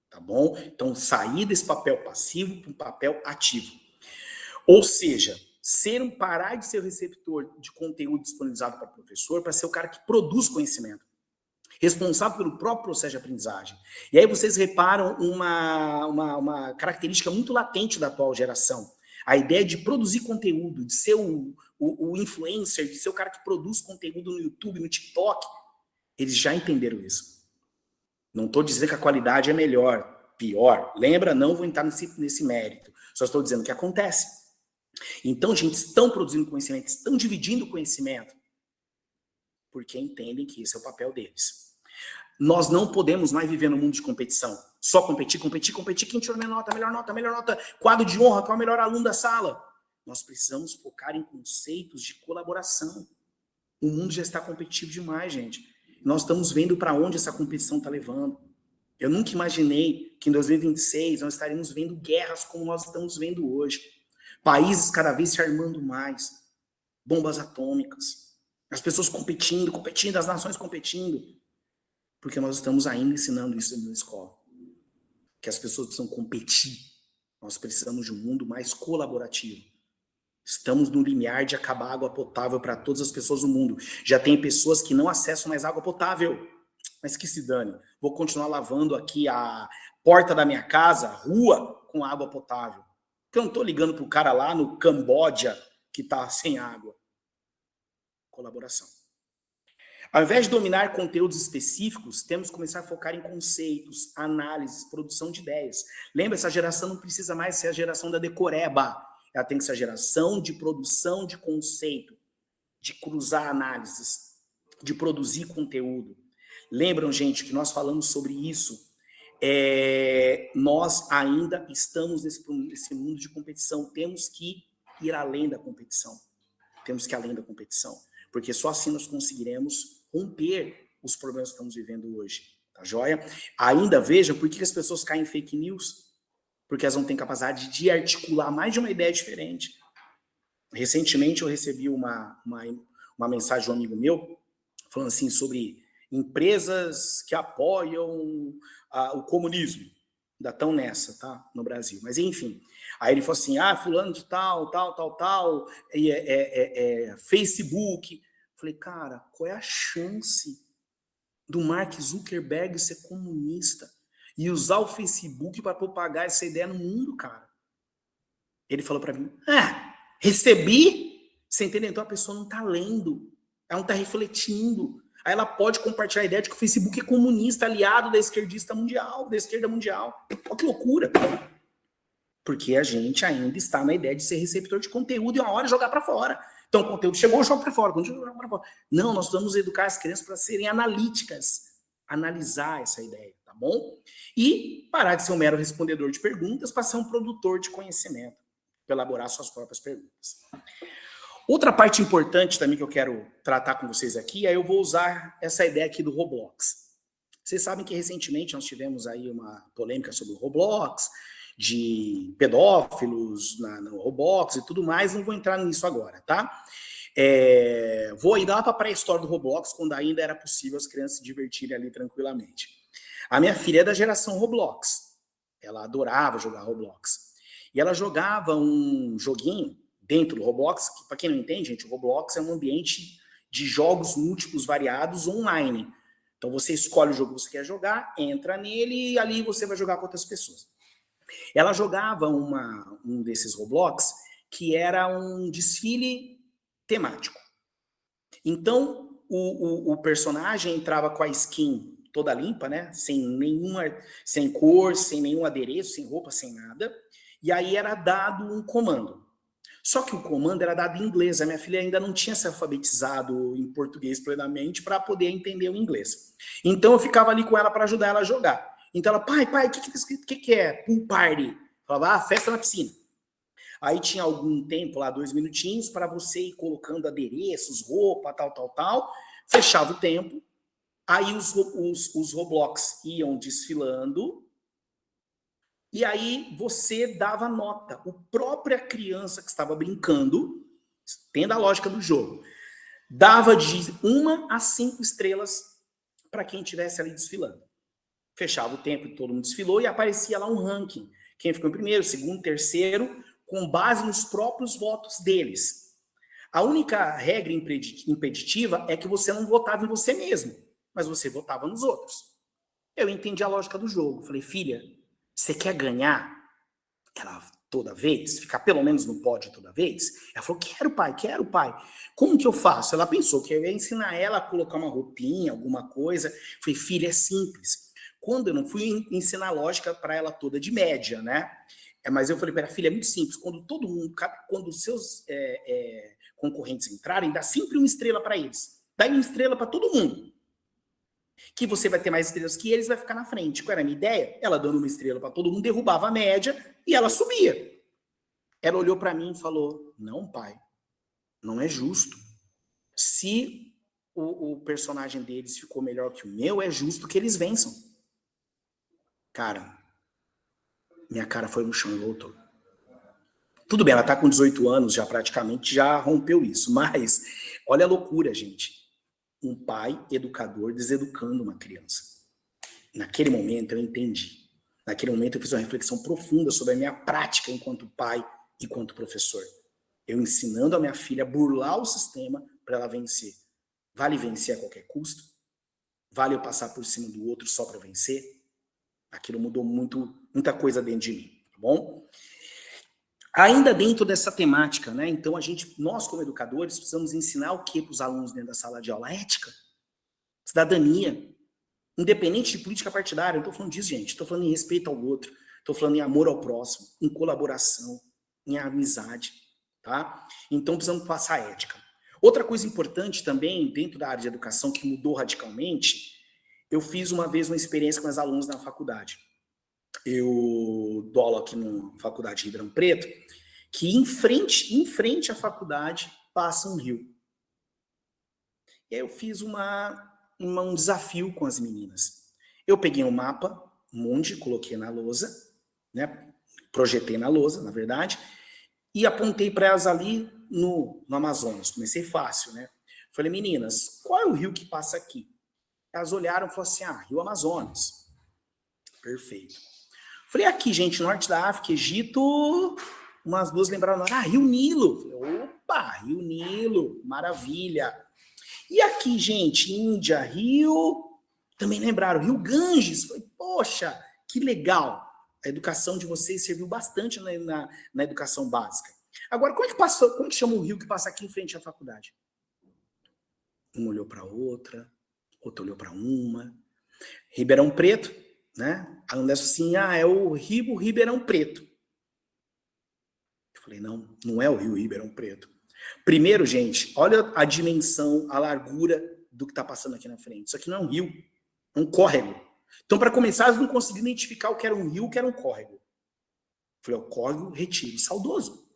tá bom? Então, sair desse papel passivo para um papel ativo. Ou seja, parar de ser o receptor de conteúdo disponibilizado para o professor, para ser o cara que produz conhecimento, responsável pelo próprio processo de aprendizagem. E aí vocês reparam uma característica muito latente da atual geração. A ideia de produzir conteúdo, de ser o influencer, de ser o cara que produz conteúdo no YouTube, no TikTok. Eles já entenderam isso. Não estou dizendo que a qualidade é melhor, pior. Lembra? Não vou entrar nesse mérito. Só estou dizendo que acontece. Então, gente, estão produzindo conhecimento, estão dividindo conhecimento, porque entendem que esse é o papel deles. Nós não podemos mais viver no mundo de competição. Só competir. Quem tirou melhor nota, quadro de honra, qual é o melhor aluno da sala? Nós precisamos focar em conceitos de colaboração. O mundo já está competitivo demais, gente. Nós estamos vendo para onde essa competição está levando. Eu nunca imaginei que em 2026 nós estaremos vendo guerras como nós estamos vendo hoje. Países cada vez se armando mais. Bombas atômicas. As pessoas competindo, as nações competindo. Porque nós estamos ainda ensinando isso na escola. Que as pessoas precisam competir. Nós precisamos de um mundo mais colaborativo. Estamos no limiar de acabar a água potável para todas as pessoas do mundo. Já tem pessoas que não acessam mais água potável. Mas que se dane. Vou continuar lavando aqui a porta da minha casa, a rua, com água potável. Porque eu não estou ligando para o cara lá no Camboja que está sem água. Colaboração. Ao invés de dominar conteúdos específicos, temos que começar a focar em conceitos, análises, produção de ideias. Lembra, essa geração não precisa mais ser a geração da decoreba. Ela tem que ser a geração de produção de conceito, de cruzar análises, de produzir conteúdo. Lembram, gente, que nós falamos sobre isso? Nós ainda estamos nesse mundo de competição. Temos que ir além da competição. Porque só assim nós conseguiremos romper os problemas que estamos vivendo hoje. Tá joia? Ainda vejam por que as pessoas caem em fake news. Porque elas não têm capacidade de articular mais de uma ideia diferente. Recentemente eu recebi uma mensagem de um amigo meu, falando assim sobre empresas que apoiam o comunismo. Ainda estão nessa, tá? No Brasil. Mas enfim. Aí ele falou assim, fulano de tal, Facebook. Falei, cara, qual é a chance do Mark Zuckerberg ser comunista e usar o Facebook para propagar essa ideia no mundo, cara? Ele falou para mim, recebi? Você entendeu? Então a pessoa não está lendo, ela não está refletindo. Aí ela pode compartilhar a ideia de que o Facebook é comunista, aliado da esquerda mundial. Olha que loucura. Porque a gente ainda está na ideia de ser receptor de conteúdo e uma hora jogar para fora. Então o conteúdo chegou, joga para fora. Não, nós vamos educar as crianças para serem analíticas, analisar essa ideia, tá bom? E parar de ser um mero respondedor de perguntas para ser um produtor de conhecimento, para elaborar suas próprias perguntas. Outra parte importante também que eu quero tratar com vocês aqui, aí eu vou usar essa ideia aqui do Roblox. Vocês sabem que recentemente nós tivemos aí uma polêmica sobre o Roblox, de pedófilos no Roblox e tudo mais, não vou entrar nisso agora, tá? Vou ir lá para a pré-história do Roblox, quando ainda era possível as crianças se divertirem ali tranquilamente. A minha filha é da geração Roblox, ela adorava jogar Roblox. E ela jogava um joguinho dentro do Roblox, que para quem não entende, gente, o Roblox é um ambiente de jogos múltiplos variados online. Então você escolhe o jogo que você quer jogar, entra nele e ali você vai jogar com outras pessoas. Ela jogava um desses Roblox que era um desfile temático. Então o personagem entrava com a skin toda limpa, né? Sem cor, sem nenhum adereço, sem roupa, sem nada. E aí era dado um comando. Só que o comando era dado em inglês. A minha filha ainda não tinha se alfabetizado em português plenamente para poder entender o inglês. Então eu ficava ali com ela para ajudar ela a jogar. Então ela, pai, o que é? Pool party. Eu falava, festa na piscina. Aí tinha algum tempo lá, 2 minutinhos, para você ir colocando adereços, roupa, tal. Fechava o tempo. Aí os Roblox iam desfilando. E aí você dava nota. A própria criança que estava brincando, tendo a lógica do jogo, Dava de 1 a 5 estrelas para quem estivesse ali desfilando. Fechava o tempo e todo mundo desfilou e aparecia lá um ranking. Quem ficou em primeiro, segundo, terceiro, com base nos próprios votos deles. A única regra impeditiva é que você não votava em você mesmo, mas você votava nos outros. Eu entendi a lógica do jogo. Falei, filha, você quer ganhar ela toda vez? Ficar pelo menos no pódio toda vez? Ela falou, quero, pai, quero, pai. Como que eu faço? Ela pensou que eu ia ensinar ela a colocar uma roupinha, alguma coisa. Falei, filha, é simples. Quando eu não fui ensinar lógica para ela toda de média, né? Mas eu falei para ela, filha, é muito simples. Quando os seus concorrentes entrarem, dá sempre 1 estrela para eles. Dá 1 estrela para todo mundo. Que você vai ter mais estrelas que eles, vai ficar na frente. Qual era a minha ideia? Ela dando 1 estrela para todo mundo, derrubava a média e ela subia. Ela olhou para mim e falou, não, pai, não é justo. Se o personagem deles ficou melhor que o meu, é justo que eles vençam. Cara, minha cara foi no chão e voltou. Tudo bem, ela tá com 18 anos, já praticamente já rompeu isso, mas olha a loucura, gente. Um pai educador deseducando uma criança. Naquele momento eu entendi. Naquele momento eu fiz uma reflexão profunda sobre a minha prática enquanto pai e enquanto professor. Eu ensinando a minha filha a burlar o sistema para ela vencer. Vale vencer a qualquer custo? Vale eu passar por cima do outro só para vencer? Aquilo mudou muita coisa dentro de mim, tá bom? Ainda dentro dessa temática, né? Então nós como educadores precisamos ensinar o que para os alunos dentro da sala de aula? Ética, cidadania, independente de política partidária. Eu não estou falando disso, gente. Estou falando em respeito ao outro, estou falando em amor ao próximo, em colaboração, em amizade, tá? Então precisamos passar ética. Outra coisa importante também dentro da área de educação que mudou radicalmente, eu fiz uma vez uma experiência com as alunos na faculdade. Eu dou aula aqui na faculdade de Ribeirão Preto, que em frente à faculdade passa um rio. E aí eu fiz um desafio com as meninas. Eu peguei um mapa, mundi, coloquei na lousa, né? Projetei na lousa, na verdade, e apontei para elas ali no Amazonas. Comecei fácil, né? Falei, meninas, qual é o rio que passa aqui? Elas olharam e falaram assim, Rio Amazonas. Perfeito. Falei, aqui, gente, norte da África, Egito, umas duas lembraram, Rio Nilo. Falei, opa, Rio Nilo, maravilha. E aqui, gente, Índia, Rio, também lembraram, Rio Ganges. Falei, poxa, que legal. A educação de vocês serviu bastante na educação básica. Agora, como é que chama o rio que passa aqui em frente à faculdade? Uma olhou para outra olhou para uma. Ribeirão Preto, né? A aluna assim, é o Rio Ribeirão Preto. Eu falei, não é o Rio Ribeirão Preto. Primeiro, gente, olha a dimensão, a largura do que está passando aqui na frente. Isso aqui não é um rio, é um córrego. Então, para começar, eles não conseguiram identificar o que era um rio, o que era um córrego. Eu falei, o córrego Retiro Saudoso.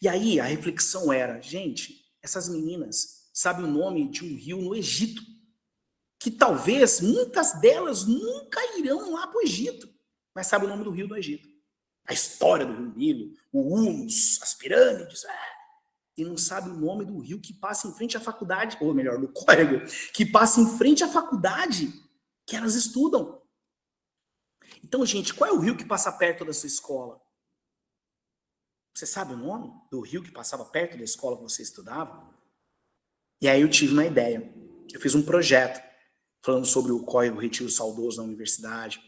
E aí, a reflexão era, gente, essas meninas sabem o nome de um rio no Egito, que talvez muitas delas nunca irão lá para o Egito, mas sabem o nome do rio do Egito. A história do Rio Nilo, o humus, as pirâmides, e não sabe o nome do rio que passa em frente à faculdade, ou melhor, do córrego, que passa em frente à faculdade que elas estudam. Então, gente, qual é o rio que passa perto da sua escola? Você sabe o nome do rio que passava perto da escola que você estudava? E aí eu tive uma ideia. Eu fiz um projeto falando sobre o córrego Retiro Saudoso na universidade.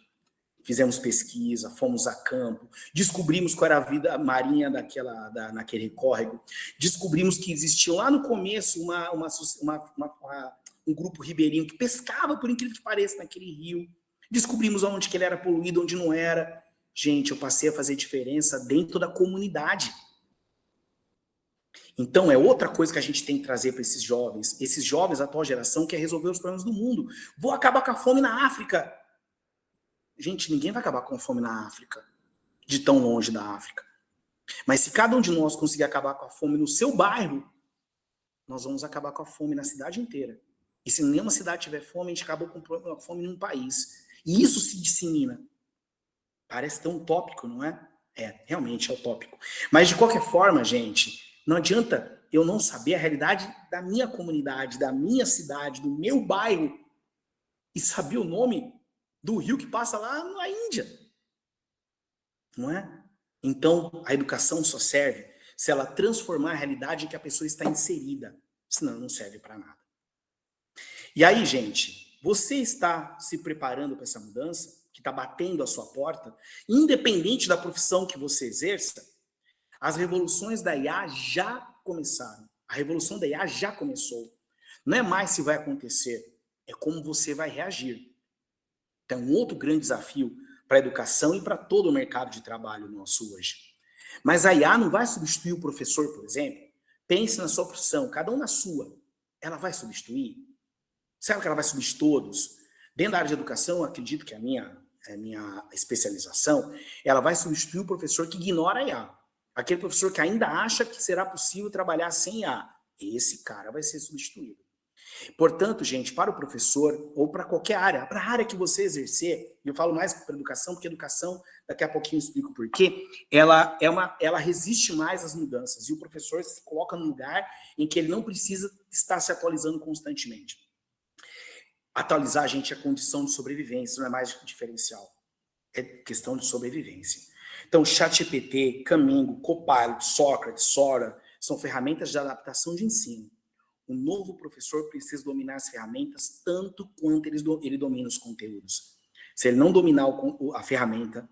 Fizemos pesquisa, fomos a campo, descobrimos qual era a vida marinha naquele córrego, descobrimos que existia lá no começo um grupo ribeirinho que pescava, por incrível que pareça, naquele rio. Descobrimos onde que ele era poluído, onde não era. Gente, eu passei a fazer diferença dentro da comunidade. Então, é outra coisa que a gente tem que trazer para esses jovens, a atual geração, quer resolver os problemas do mundo. Vou acabar com a fome na África. Gente, ninguém vai acabar com a fome na África, de tão longe da África. Mas se cada um de nós conseguir acabar com a fome no seu bairro, nós vamos acabar com a fome na cidade inteira. E se nenhuma cidade tiver fome, a gente acabou com a fome em um país. E isso se dissemina. Parece tão utópico, não é? É, realmente é utópico. Mas, de qualquer forma, gente, não adianta eu não saber a realidade da minha comunidade, da minha cidade, do meu bairro, e saber o nome do rio que passa lá na Índia. Não é? Então, a educação só serve se ela transformar a realidade em que a pessoa está inserida. Senão, não serve para nada. E aí, gente, você está se preparando para essa mudança, que está batendo a sua porta, independente da profissão que você exerça? As revoluções da IA já começaram. A revolução da IA já começou. Não é mais se vai acontecer, é como você vai reagir. Então, um outro grande desafio para a educação e para todo o mercado de trabalho nosso hoje. Mas a IA não vai substituir o professor, por exemplo. Pense na sua profissão, cada um na sua. Ela vai substituir? Será que ela vai substituir todos? Dentro da área de educação, eu acredito que a minha especialização, ela vai substituir o professor que ignora a IA. Aquele professor que ainda acha que será possível trabalhar sem IA. Esse cara vai ser substituído. Portanto, gente, para o professor ou para qualquer área, para a área que você exercer, e eu falo mais para educação, porque educação, daqui a pouquinho eu explico por quê, ela resiste mais às mudanças, e o professor se coloca num lugar em que ele não precisa estar se atualizando constantemente. Atualizar, gente, é condição de sobrevivência, não é mais diferencial. É questão de sobrevivência. Então, ChatGPT, Camingo, Copilot, Sócrates, Sora, são ferramentas de adaptação de ensino. O novo professor precisa dominar as ferramentas tanto quanto ele domina os conteúdos. Se ele não dominar a ferramenta,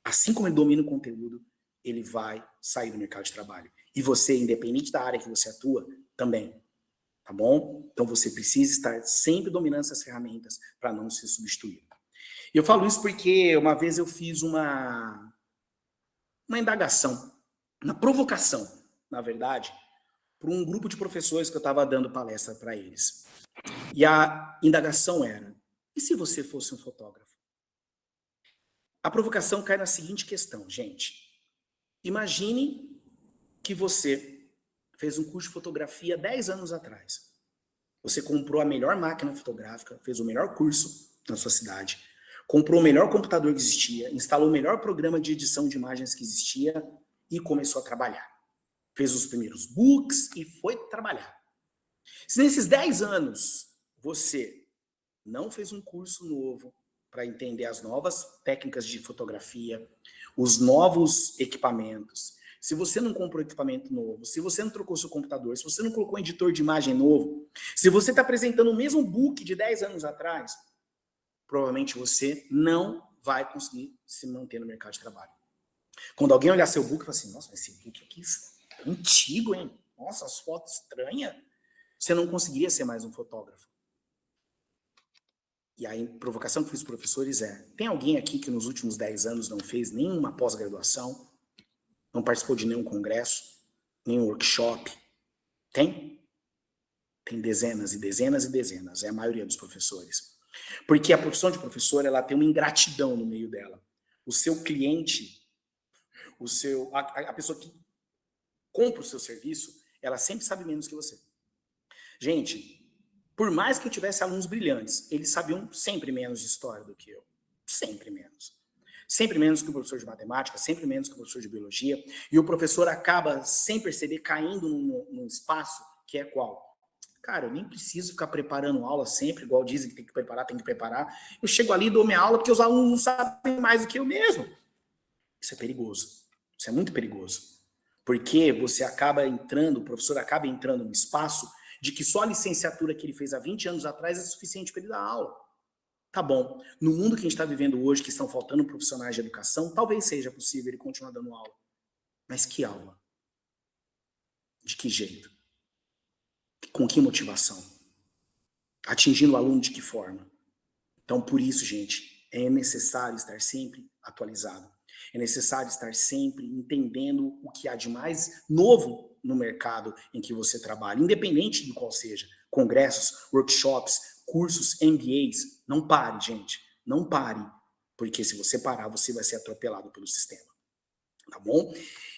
assim como ele domina o conteúdo, ele vai sair do mercado de trabalho. E você, independente da área que você atua, também. Tá bom? Então você precisa estar sempre dominando essas ferramentas para não ser substituído. E eu falo isso porque uma vez eu fiz uma indagação, uma provocação, na verdade, para um grupo de professores que eu estava dando palestra para eles. E a indagação era: e se você fosse um fotógrafo? A provocação cai na seguinte questão, gente. Imagine que você fez um curso de fotografia 10 anos atrás. Você comprou a melhor máquina fotográfica, fez o melhor curso na sua cidade, comprou o melhor computador que existia, instalou o melhor programa de edição de imagens que existia e começou a trabalhar. Fez os primeiros books e foi trabalhar. Se nesses 10 anos você não fez um curso novo para entender as novas técnicas de fotografia, os novos equipamentos, se você não comprou equipamento novo, se você não trocou seu computador, se você não colocou um editor de imagem novo, se você está apresentando o mesmo book de 10 anos atrás, provavelmente você não vai conseguir se manter no mercado de trabalho. Quando alguém olhar seu book e falar assim: nossa, mas esse book aqui é antigo, hein? Nossa, as fotos estranhas. Você não conseguiria ser mais um fotógrafo. E a provocação que fiz para os professores é: tem alguém aqui que nos últimos 10 anos não fez nenhuma pós-graduação, não participou de nenhum congresso, nenhum workshop? Tem? Tem dezenas e dezenas e dezenas, é a maioria dos professores. Porque a profissão de professor, ela tem uma ingratidão no meio dela. O seu cliente, a pessoa que compra o seu serviço, ela sempre sabe menos que você. Gente, por mais que eu tivesse alunos brilhantes, eles sabiam sempre menos de história do que eu. Sempre menos. Sempre menos que o professor de matemática, sempre menos que o professor de biologia. E o professor acaba, sem perceber, caindo num espaço que é qual? Cara, eu nem preciso ficar preparando aula sempre, igual dizem que tem que preparar. Eu chego ali e dou minha aula porque os alunos não sabem mais do que eu mesmo. Isso é perigoso. Isso é muito perigoso. Porque você acaba entrando, o professor acaba entrando num espaço de que só a licenciatura que ele fez há 20 anos atrás é suficiente para ele dar aula. Tá bom. No mundo que a gente está vivendo hoje, que estão faltando profissionais de educação, talvez seja possível ele continuar dando aula. Mas que aula? De que jeito? Com que motivação? Atingindo o aluno de que forma? Então, por isso, gente, é necessário estar sempre atualizado. É necessário estar sempre entendendo o que há de mais novo no mercado em que você trabalha, independente de qual seja. Congressos, workshops, cursos, MBAs. Não pare, gente. Não pare. Porque se você parar, você vai ser atropelado pelo sistema. Tá bom?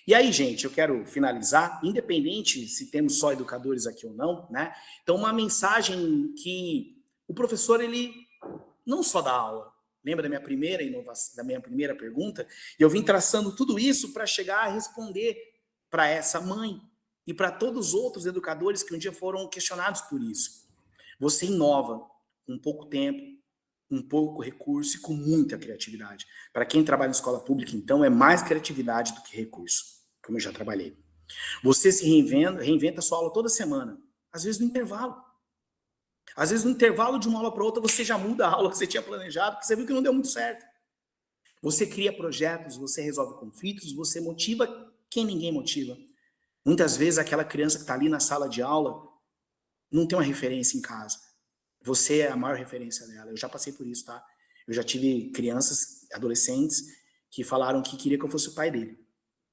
E aí, gente, eu quero finalizar, independente se temos só educadores aqui ou não, né? Então, uma mensagem que o professor, ele não só dá aula. Lembra da minha primeira inovação, da minha primeira pergunta? E eu vim traçando tudo isso para chegar a responder para essa mãe e para todos os outros educadores que um dia foram questionados por isso. Você inova com pouco tempo, com pouco recurso e com muita criatividade. Para quem trabalha em escola pública, então, é mais criatividade do que recurso, como eu já trabalhei. Você se reinventa a sua aula toda semana, às vezes no intervalo. Às vezes no intervalo de uma aula para outra você já muda a aula que você tinha planejado, porque você viu que não deu muito certo. Você cria projetos, você resolve conflitos, você motiva quem ninguém motiva. Muitas vezes aquela criança que está ali na sala de aula não tem uma referência em casa. Você é a maior referência dela. Eu já passei por isso, tá? Eu já tive crianças, adolescentes, que falaram que queria que eu fosse o pai dele.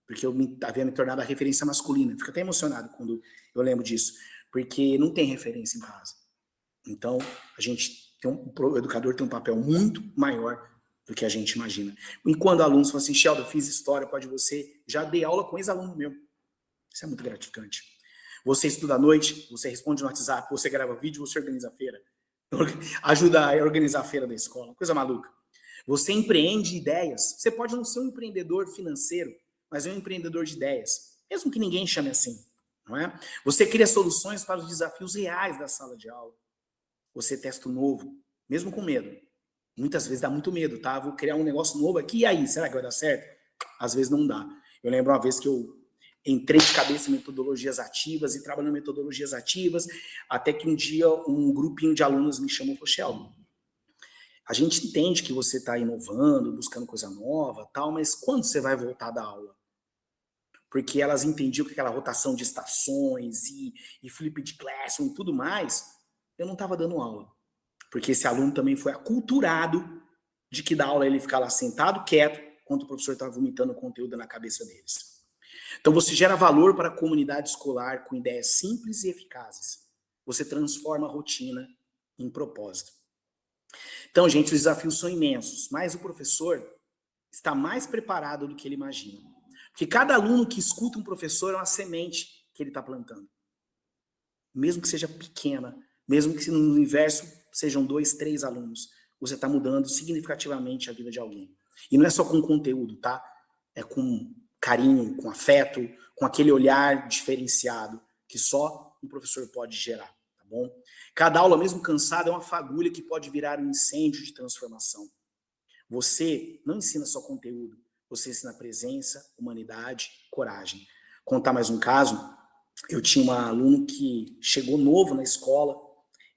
Porque eu havia me tornado a referência masculina. Fico até emocionado quando eu lembro disso. Porque não tem referência em casa. Então, o educador tem um papel muito maior do que a gente imagina. E quando alunos falam assim, Sheldon, eu fiz história, pode você? Já dei aula com ex-aluno meu. Isso é muito gratificante. Você estuda à noite, você responde no WhatsApp, você grava vídeo, você organiza a feira. Ajuda a organizar a feira da escola. Coisa maluca. Você empreende ideias. Você pode não ser um empreendedor financeiro, mas é um empreendedor de ideias. Mesmo que ninguém chame assim. Não é? Você cria soluções para os desafios reais da sala de aula. Você testa o novo, mesmo com medo. Muitas vezes dá muito medo, tá? Vou criar um negócio novo aqui, e aí? Será que vai dar certo? Às vezes não dá. Eu lembro uma vez que eu entrei de cabeça em metodologias ativas e trabalhando em metodologias ativas, até que um dia um grupinho de alunos me chamou e falou, Sheldon, a gente entende que você está inovando, buscando coisa nova, tal, mas quando você vai voltar da aula? Porque elas entendiam que aquela rotação de estações e flip de classroom e tudo mais, eu não estava dando aula. Porque esse aluno também foi aculturado de que da aula ele ficar lá sentado, quieto, enquanto o professor estava vomitando o conteúdo na cabeça deles. Então você gera valor para a comunidade escolar com ideias simples e eficazes. Você transforma a rotina em propósito. Então, gente, os desafios são imensos, mas o professor está mais preparado do que ele imagina. Porque cada aluno que escuta um professor é uma semente que ele está plantando. Mesmo que seja pequena, mesmo que no universo sejam 2, 3 alunos, você está mudando significativamente a vida de alguém. E não é só com conteúdo, tá? É com carinho, com afeto, com aquele olhar diferenciado que só um professor pode gerar, tá bom? Cada aula, mesmo cansada, é uma fagulha que pode virar um incêndio de transformação. Você não ensina só conteúdo, você ensina presença, humanidade, coragem. Contar mais um caso, eu tinha um aluno que chegou novo na escola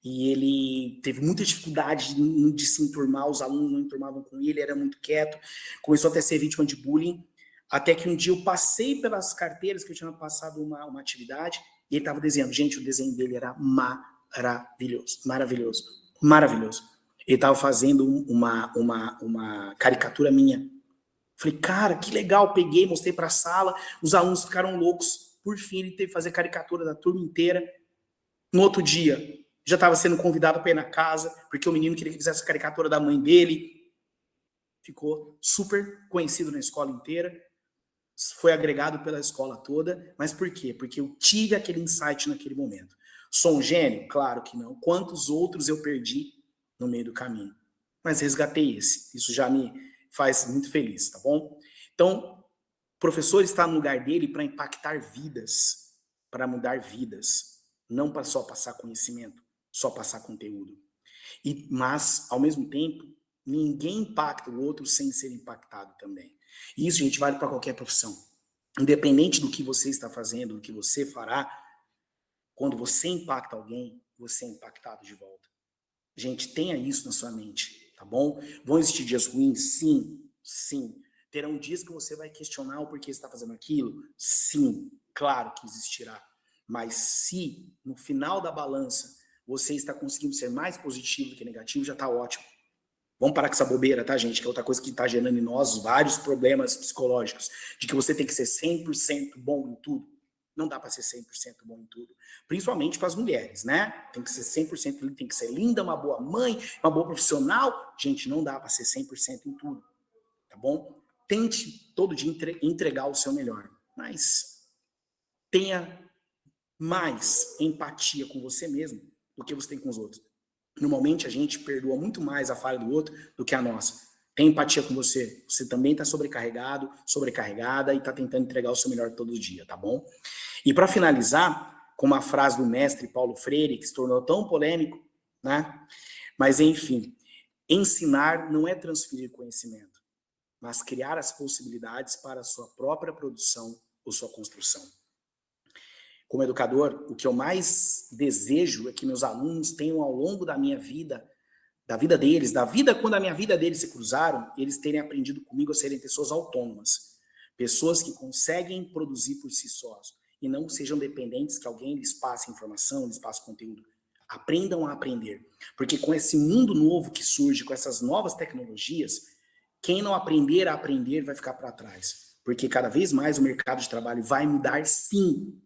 e ele teve muita dificuldade de se enturmar, os alunos não enturmavam com ele, era muito quieto, começou até a ser vítima de bullying, até que um dia eu passei pelas carteiras que eu tinha passado uma atividade e ele estava desenhando. Gente, o desenho dele era maravilhoso, maravilhoso, maravilhoso. Ele estava fazendo uma caricatura minha. Falei, cara, que legal, peguei, mostrei para a sala, os alunos ficaram loucos. Por fim, ele teve que fazer caricatura da turma inteira. No outro dia, já estava sendo convidado para ir na casa, porque o menino queria que fizesse a caricatura da mãe dele. Ficou super conhecido na escola inteira. Foi agregado pela escola toda. Mas por quê? Porque eu tive aquele insight naquele momento. Sou um gênio? Claro que não. Quantos outros eu perdi no meio do caminho? Mas resgatei esse. Isso já me faz muito feliz, tá bom? Então, o professor está no lugar dele para impactar vidas, para mudar vidas, não para só passar conhecimento, só passar conteúdo. Mas, ao mesmo tempo, ninguém impacta o outro sem ser impactado também. E isso, gente, vale para qualquer profissão. Independente do que você está fazendo, do que você fará, quando você impacta alguém, você é impactado de volta. Gente, tenha isso na sua mente, tá bom? Vão existir dias ruins? Sim, sim. Terão dias que você vai questionar o porquê você está fazendo aquilo? Sim, claro que existirá. Mas se, no final da balança, você está conseguindo ser mais positivo do que negativo, já está ótimo. Vamos parar com essa bobeira, tá, gente? Que é outra coisa que está gerando em nós vários problemas psicológicos. De que você tem que ser 100% bom em tudo. Não dá para ser 100% bom em tudo. Principalmente para as mulheres, né? Tem que ser 100%, tem que ser linda, uma boa mãe, uma boa profissional. Gente, não dá para ser 100% em tudo. Tá bom? Tente todo dia entregar o seu melhor. Mas tenha mais empatia com você mesmo do que você tem com os outros. Normalmente a gente perdoa muito mais a falha do outro do que a nossa. tem empatia com você. Você também está sobrecarregado, sobrecarregada e está tentando entregar o seu melhor todo dia, tá bom? E para finalizar, com uma frase do mestre Paulo Freire, que se tornou tão polêmico, né? Mas enfim, ensinar não é transferir conhecimento, mas criar as possibilidades para a sua própria produção ou sua construção. Como educador, o que eu mais desejo é que meus alunos tenham ao longo da minha vida, da vida deles, da vida quando a minha vida deles se cruzaram, eles terem aprendido comigo a serem pessoas autônomas, pessoas que conseguem produzir por si sós e não sejam dependentes que alguém lhes passe informação, lhes passe conteúdo. Aprendam a aprender, porque com esse mundo novo que surge, com essas novas tecnologias, quem não aprender a aprender vai ficar para trás, porque cada vez mais o mercado de trabalho vai mudar sim,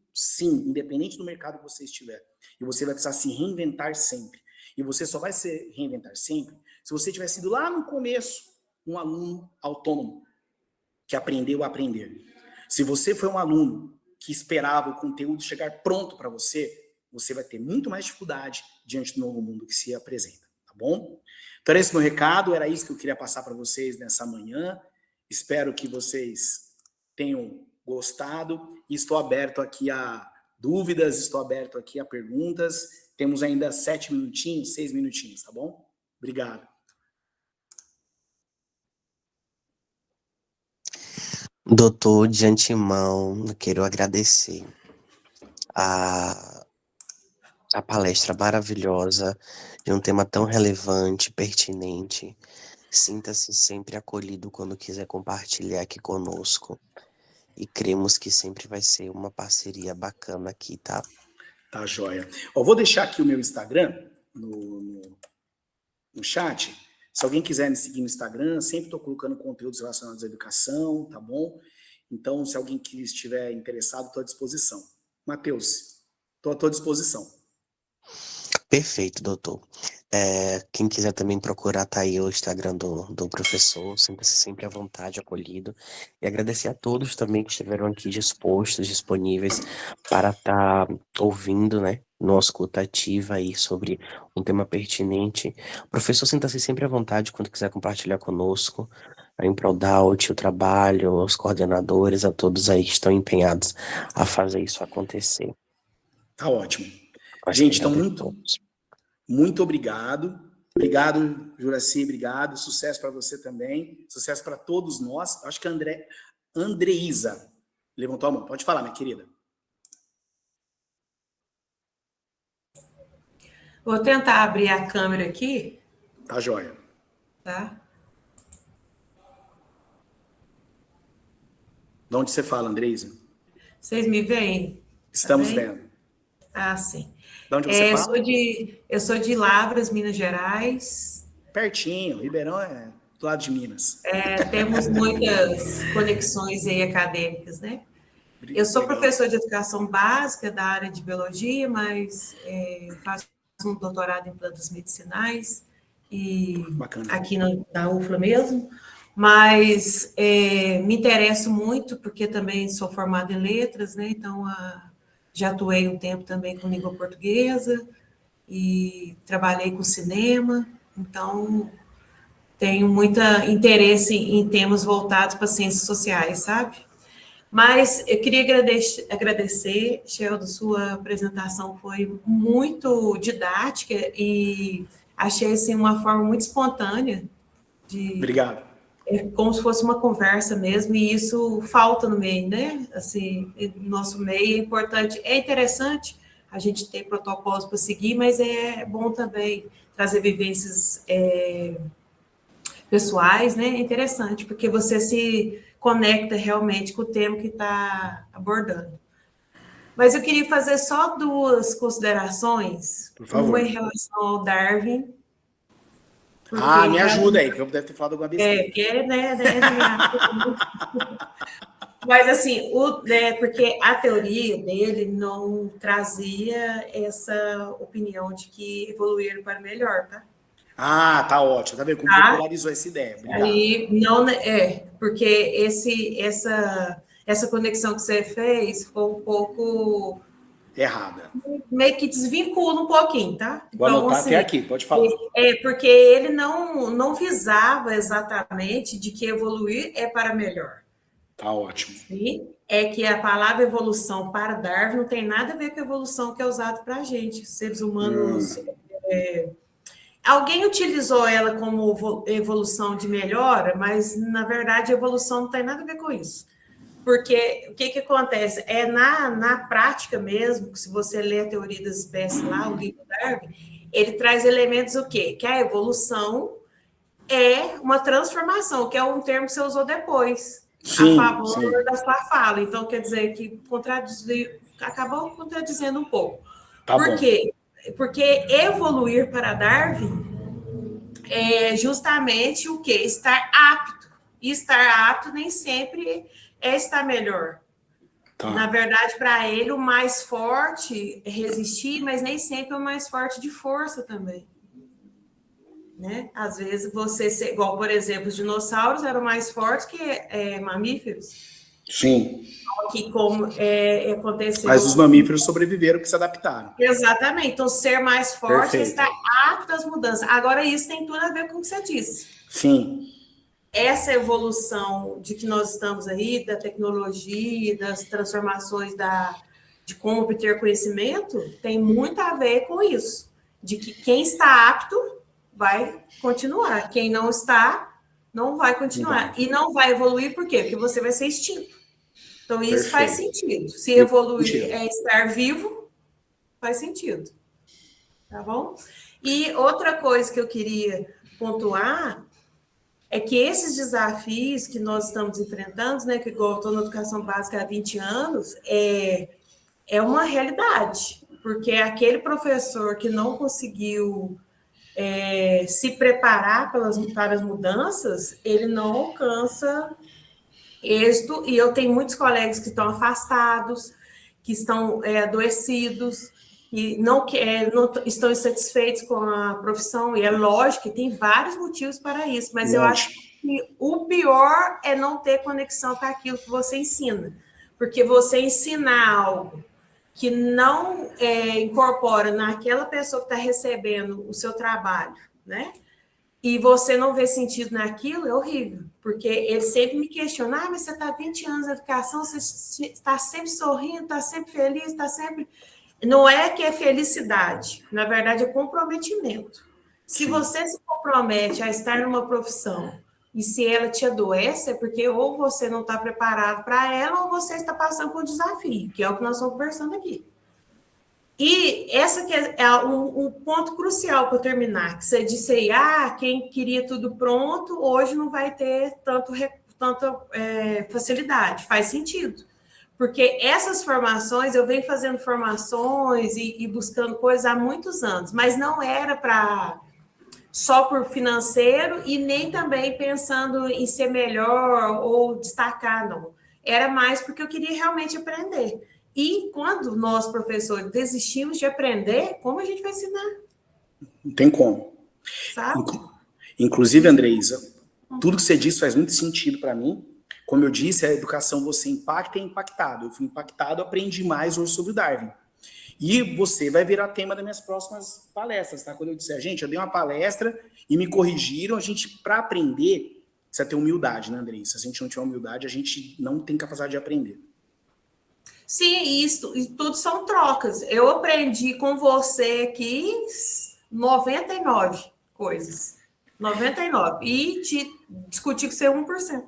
independente do mercado que você estiver, e você vai precisar se reinventar sempre. E você só vai se reinventar sempre se você tiver sido lá no começo um aluno autônomo que aprendeu a aprender. Se você foi um aluno que esperava o conteúdo chegar pronto para você, você vai ter muito mais dificuldade diante do novo mundo que se apresenta, tá bom? Então, esse é o meu recado, era isso que eu queria passar para vocês nessa manhã. Espero que vocês tenham gostado e estou aberto aqui a dúvidas, estou aberto aqui a perguntas. Temos ainda 7 minutinhos, 6 minutinhos, tá bom? Obrigado. Doutor, de antemão, eu quero agradecer a, a palestra maravilhosa de um tema tão relevante, pertinente. Sinta-se sempre acolhido quando quiser compartilhar aqui conosco. E cremos que sempre vai ser uma parceria bacana aqui, tá? Tá, joia. Ó, vou deixar aqui o meu Instagram no chat. Se alguém quiser me seguir no Instagram, sempre estou colocando conteúdos relacionados à educação, tá bom? Então, se alguém que estiver interessado, estou à disposição. Matheus, estou à tua disposição. Perfeito, doutor. Quem quiser também procurar, tá aí o Instagram do professor, sinta-se sempre à vontade, acolhido. E agradecer a todos também que estiveram aqui dispostos, disponíveis para estar ouvindo, né, nossa escuta ativa aí sobre um tema pertinente. Professor, sinta-se sempre à vontade quando quiser compartilhar conosco, a Improdaut, o trabalho, os coordenadores, a todos aí que estão empenhados a fazer isso acontecer. Tá ótimo. Acho Gente, que então agradecemos. muito obrigado. Obrigado, Juraci, obrigado. Sucesso para você também. Sucesso para todos nós. Acho que a Andreísa levantou a mão. Pode falar, minha querida. Vou tentar abrir a câmera aqui. Tá joia. Tá? De onde você fala, Andreísa? Vocês me veem? Estamos Tá vendo. Ah, sim. De onde você fala? Eu sou de Lavras, Minas Gerais. Pertinho. Ribeirão é do lado de Minas. Temos muitas conexões aí acadêmicas, né? Eu sou professora de educação básica da área de biologia, mas faço um doutorado em plantas medicinais e Bacana. aqui na UFLA mesmo. Mas me interesso muito, porque também sou formada em letras, né? Então, já atuei um tempo também com língua portuguesa e trabalhei com cinema. Então, tenho muito interesse em temas voltados para ciências sociais, sabe? Mas eu queria agradecer, Sheldon, sua apresentação foi muito didática e achei assim, uma forma muito espontânea de... Obrigado. É como se fosse uma conversa mesmo, e isso falta no meio, né? Assim, no nosso meio é importante, é interessante a gente ter protocolos para seguir, mas é bom também trazer vivências pessoais, né? É interessante, porque você se conecta realmente com o tema que está abordando. Mas eu queria fazer só 2 considerações. Por favor. Uma em relação ao Darwin. Me ajuda aí, que eu deve ter falado alguma besteira. Mas, assim, porque a teoria dele não trazia essa opinião de que evoluíram para melhor, tá? Tá ótimo. Tá vendo como popularizou essa ideia. Obrigado. Aí, não, porque essa conexão que você fez ficou um pouco errada. Meio que desvincula um pouquinho, tá? Vou Então, anotar assim, até aqui, pode falar. porque ele não visava exatamente de que evoluir é para melhor. Tá ótimo. Sim? É que a palavra evolução para Darwin não tem nada a ver com a evolução que é usada para a gente, seres humanos. Alguém utilizou ela como evolução de melhora, mas, na verdade, a evolução não tem nada a ver com isso. Porque o que acontece? É na prática mesmo, que se você ler a Teoria das Espécies lá, o livro Darwin, ele traz elementos o quê? Que a evolução é uma transformação, que é um termo que você usou depois, Sim, a favor sim. da sua fala. Então, quer dizer que acabou contradizendo um pouco. Tá Por bom. quê? Porque evoluir para Darwin é justamente o quê? Estar apto. E estar apto nem sempre é estar melhor. Tá. Na verdade, para ele, o mais forte é resistir, mas nem sempre é o mais forte de força também. Né? Às vezes, igual, por exemplo, os dinossauros eram mais fortes que mamíferos. Sim. Que como aconteceu... Mas os mamíferos sobreviveram, que se adaptaram. Exatamente. Então, ser mais forte é Perfeito. estar apto às mudanças. Agora, isso tem tudo a ver com o que você disse. Sim. Essa evolução de que nós estamos aí, da tecnologia, das transformações de como obter conhecimento, tem muito a ver com isso. De que quem está apto vai continuar. Quem não está, não vai continuar. E não vai evoluir por quê? Porque você vai ser extinto. Então, isso faz sentido. Se evoluir é estar vivo, faz sentido. Tá bom? E outra coisa que eu queria pontuar é que esses desafios que nós estamos enfrentando, né, que igual eu estou na educação básica há 20 anos, é uma realidade. Porque aquele professor que não conseguiu se preparar para as mudanças, ele não alcança êxito, e eu tenho muitos colegas que estão afastados, que estão adoecidos, e não estão insatisfeitos com a profissão, e é lógico que tem vários motivos para isso, mas eu acho que o pior é não ter conexão com aquilo que você ensina, porque você ensinar algo que não incorpora naquela pessoa que está recebendo o seu trabalho, né? E você não vê sentido naquilo, é horrível. Porque ele sempre me questiona, mas você está 20 anos na educação, você está sempre sorrindo, está sempre feliz, está sempre... Não é que é felicidade, na verdade é comprometimento. Se você se compromete a estar numa profissão e se ela te adoece, é porque ou você não está preparado para ela ou você está passando por um desafio, que é o que nós estamos conversando aqui. E essa que é um ponto crucial para terminar, que você disse aí, quem queria tudo pronto, hoje não vai ter tanta facilidade. Faz sentido. Porque essas formações, eu venho fazendo formações e buscando coisas há muitos anos, mas não era só por financeiro e nem também pensando em ser melhor ou destacar, não. Era mais porque eu queria realmente aprender. E quando nós, professores, desistimos de aprender, como a gente vai ensinar? Não tem como. Sabe? Inclusive, Andreisa, tudo que você disse faz muito sentido para mim. Como eu disse, a educação você impacta e é impactado. Eu fui impactado, aprendi mais hoje sobre o Darwin. E você vai virar tema das minhas próximas palestras, tá? Quando eu disser, gente, eu dei uma palestra e me corrigiram, a gente, para aprender, precisa ter humildade, né, Andreisa? Se a gente não tiver humildade, a gente não tem capacidade de aprender. Sim, isso, e tudo são trocas. Eu aprendi com você aqui 99 coisas. 99. E te discuti com você 1%.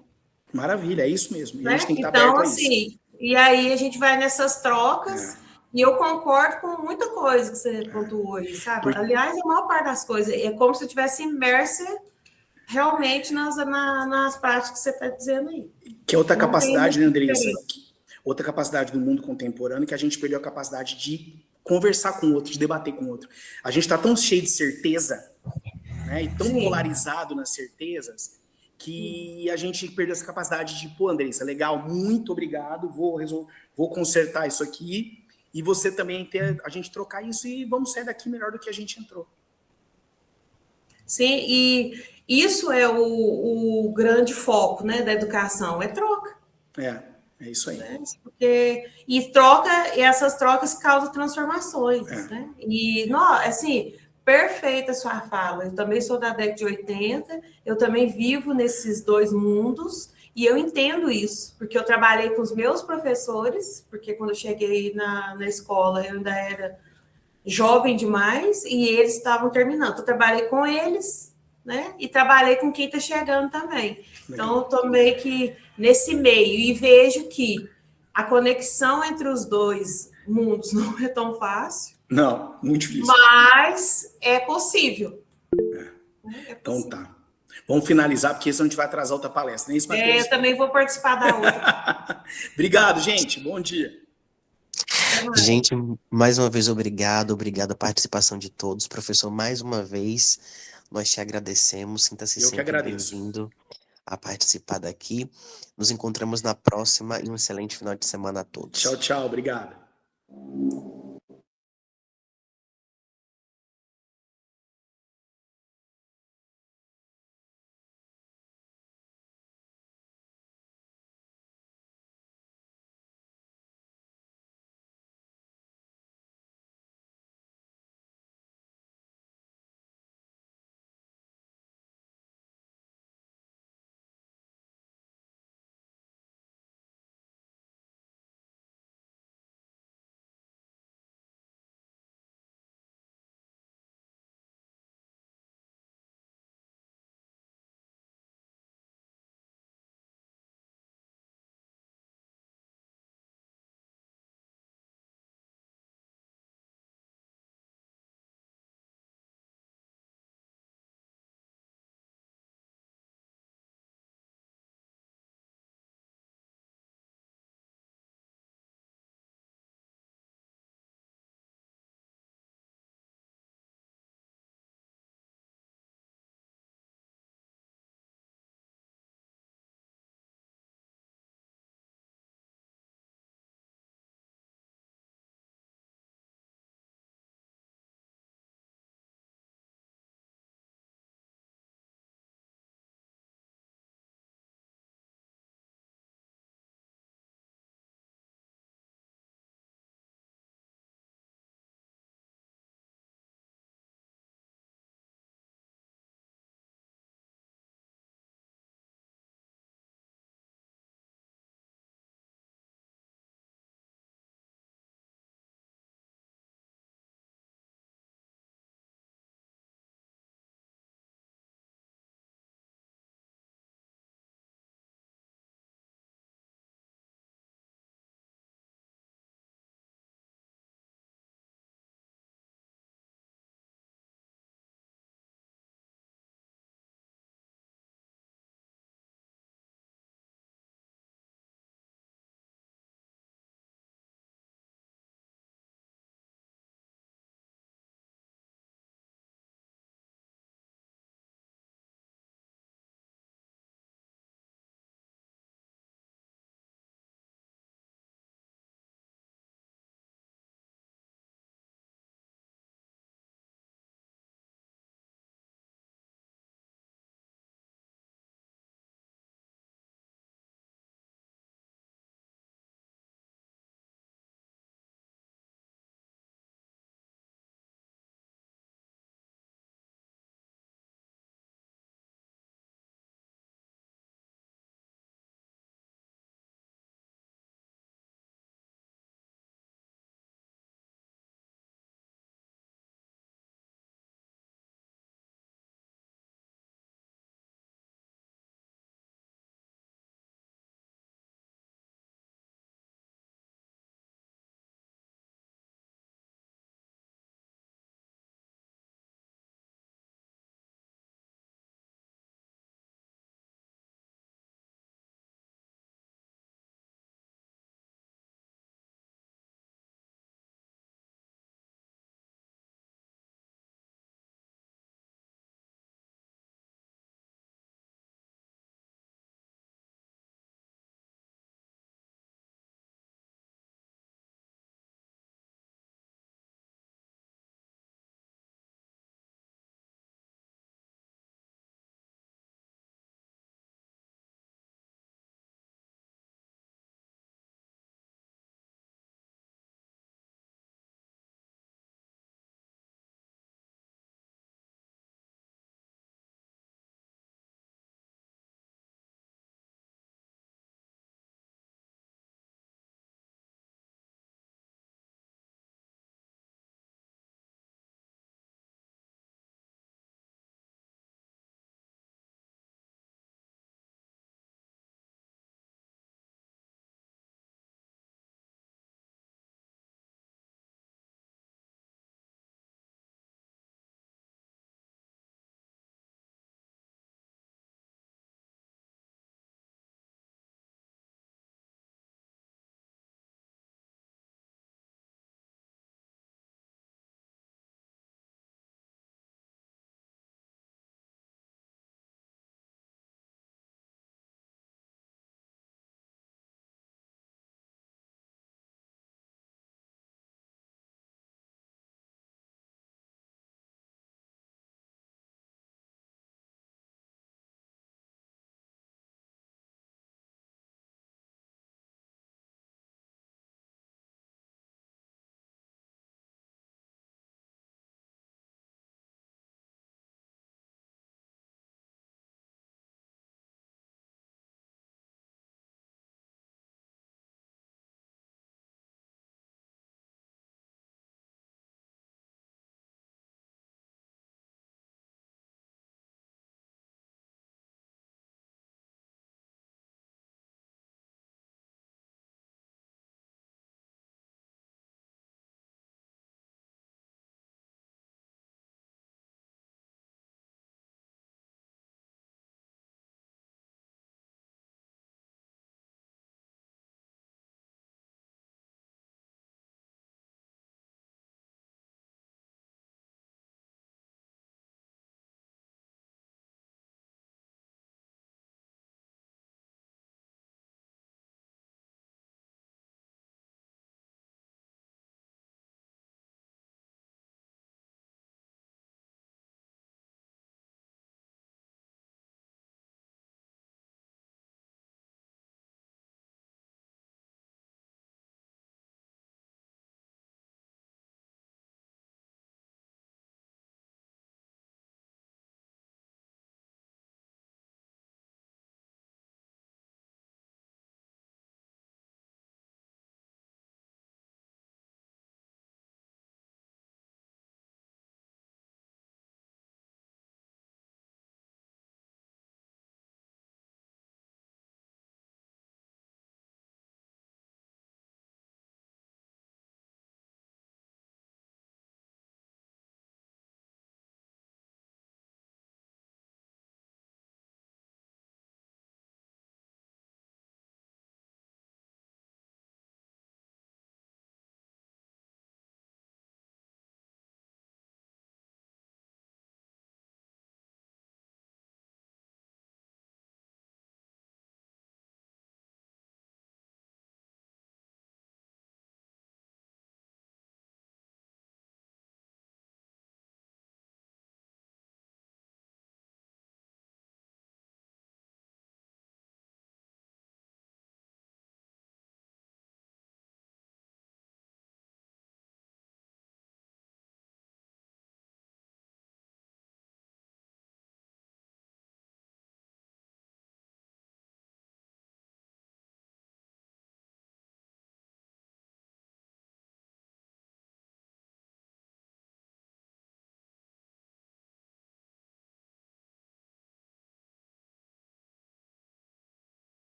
Maravilha, é isso mesmo. E Né? a gente tem que estar Então, aberto a assim, isso. E aí a gente vai nessas trocas, e eu concordo com muita coisa que você pontuou aí, sabe? Aliás, a maior parte das coisas é como se eu estivesse imersa realmente nas práticas que você está dizendo aí. Que é outra capacidade, né, Andressa? Outra capacidade do mundo contemporâneo que a gente perdeu a capacidade de conversar com o outro, de debater com o outro. A gente está tão cheio de certeza, né, e tão polarizado nas certezas, que a gente perdeu essa capacidade de, pô, Andressa, legal, muito obrigado, vou consertar isso aqui, e você também a gente trocar isso e vamos sair daqui melhor do que a gente entrou. Sim, e isso é o grande foco, né, da educação, é troca. É isso aí. Né? E essas trocas causam transformações, né? E, assim, perfeita a sua fala. Eu também sou da década de 80, eu também vivo nesses dois mundos, e eu entendo isso, porque eu trabalhei com os meus professores, porque quando eu cheguei na escola, eu ainda era jovem demais, e eles estavam terminando. Eu trabalhei com eles, né? E trabalhei com quem está chegando também. Então, eu estou meio que nesse meio, e vejo que a conexão entre os dois mundos não é tão fácil. Não, muito difícil. Mas é possível. Então tá. Vamos finalizar, porque senão a gente vai atrasar outra palestra. Nem isso, Matheus? Eu também vou participar da outra. Obrigado, gente. Bom dia. Gente, mais uma vez, obrigado a participação de todos. Professor, mais uma vez, nós te agradecemos. Sinta-se sempre bem-vindo a participar daqui. Nos encontramos na próxima e um excelente final de semana a todos. Tchau, tchau. Obrigado.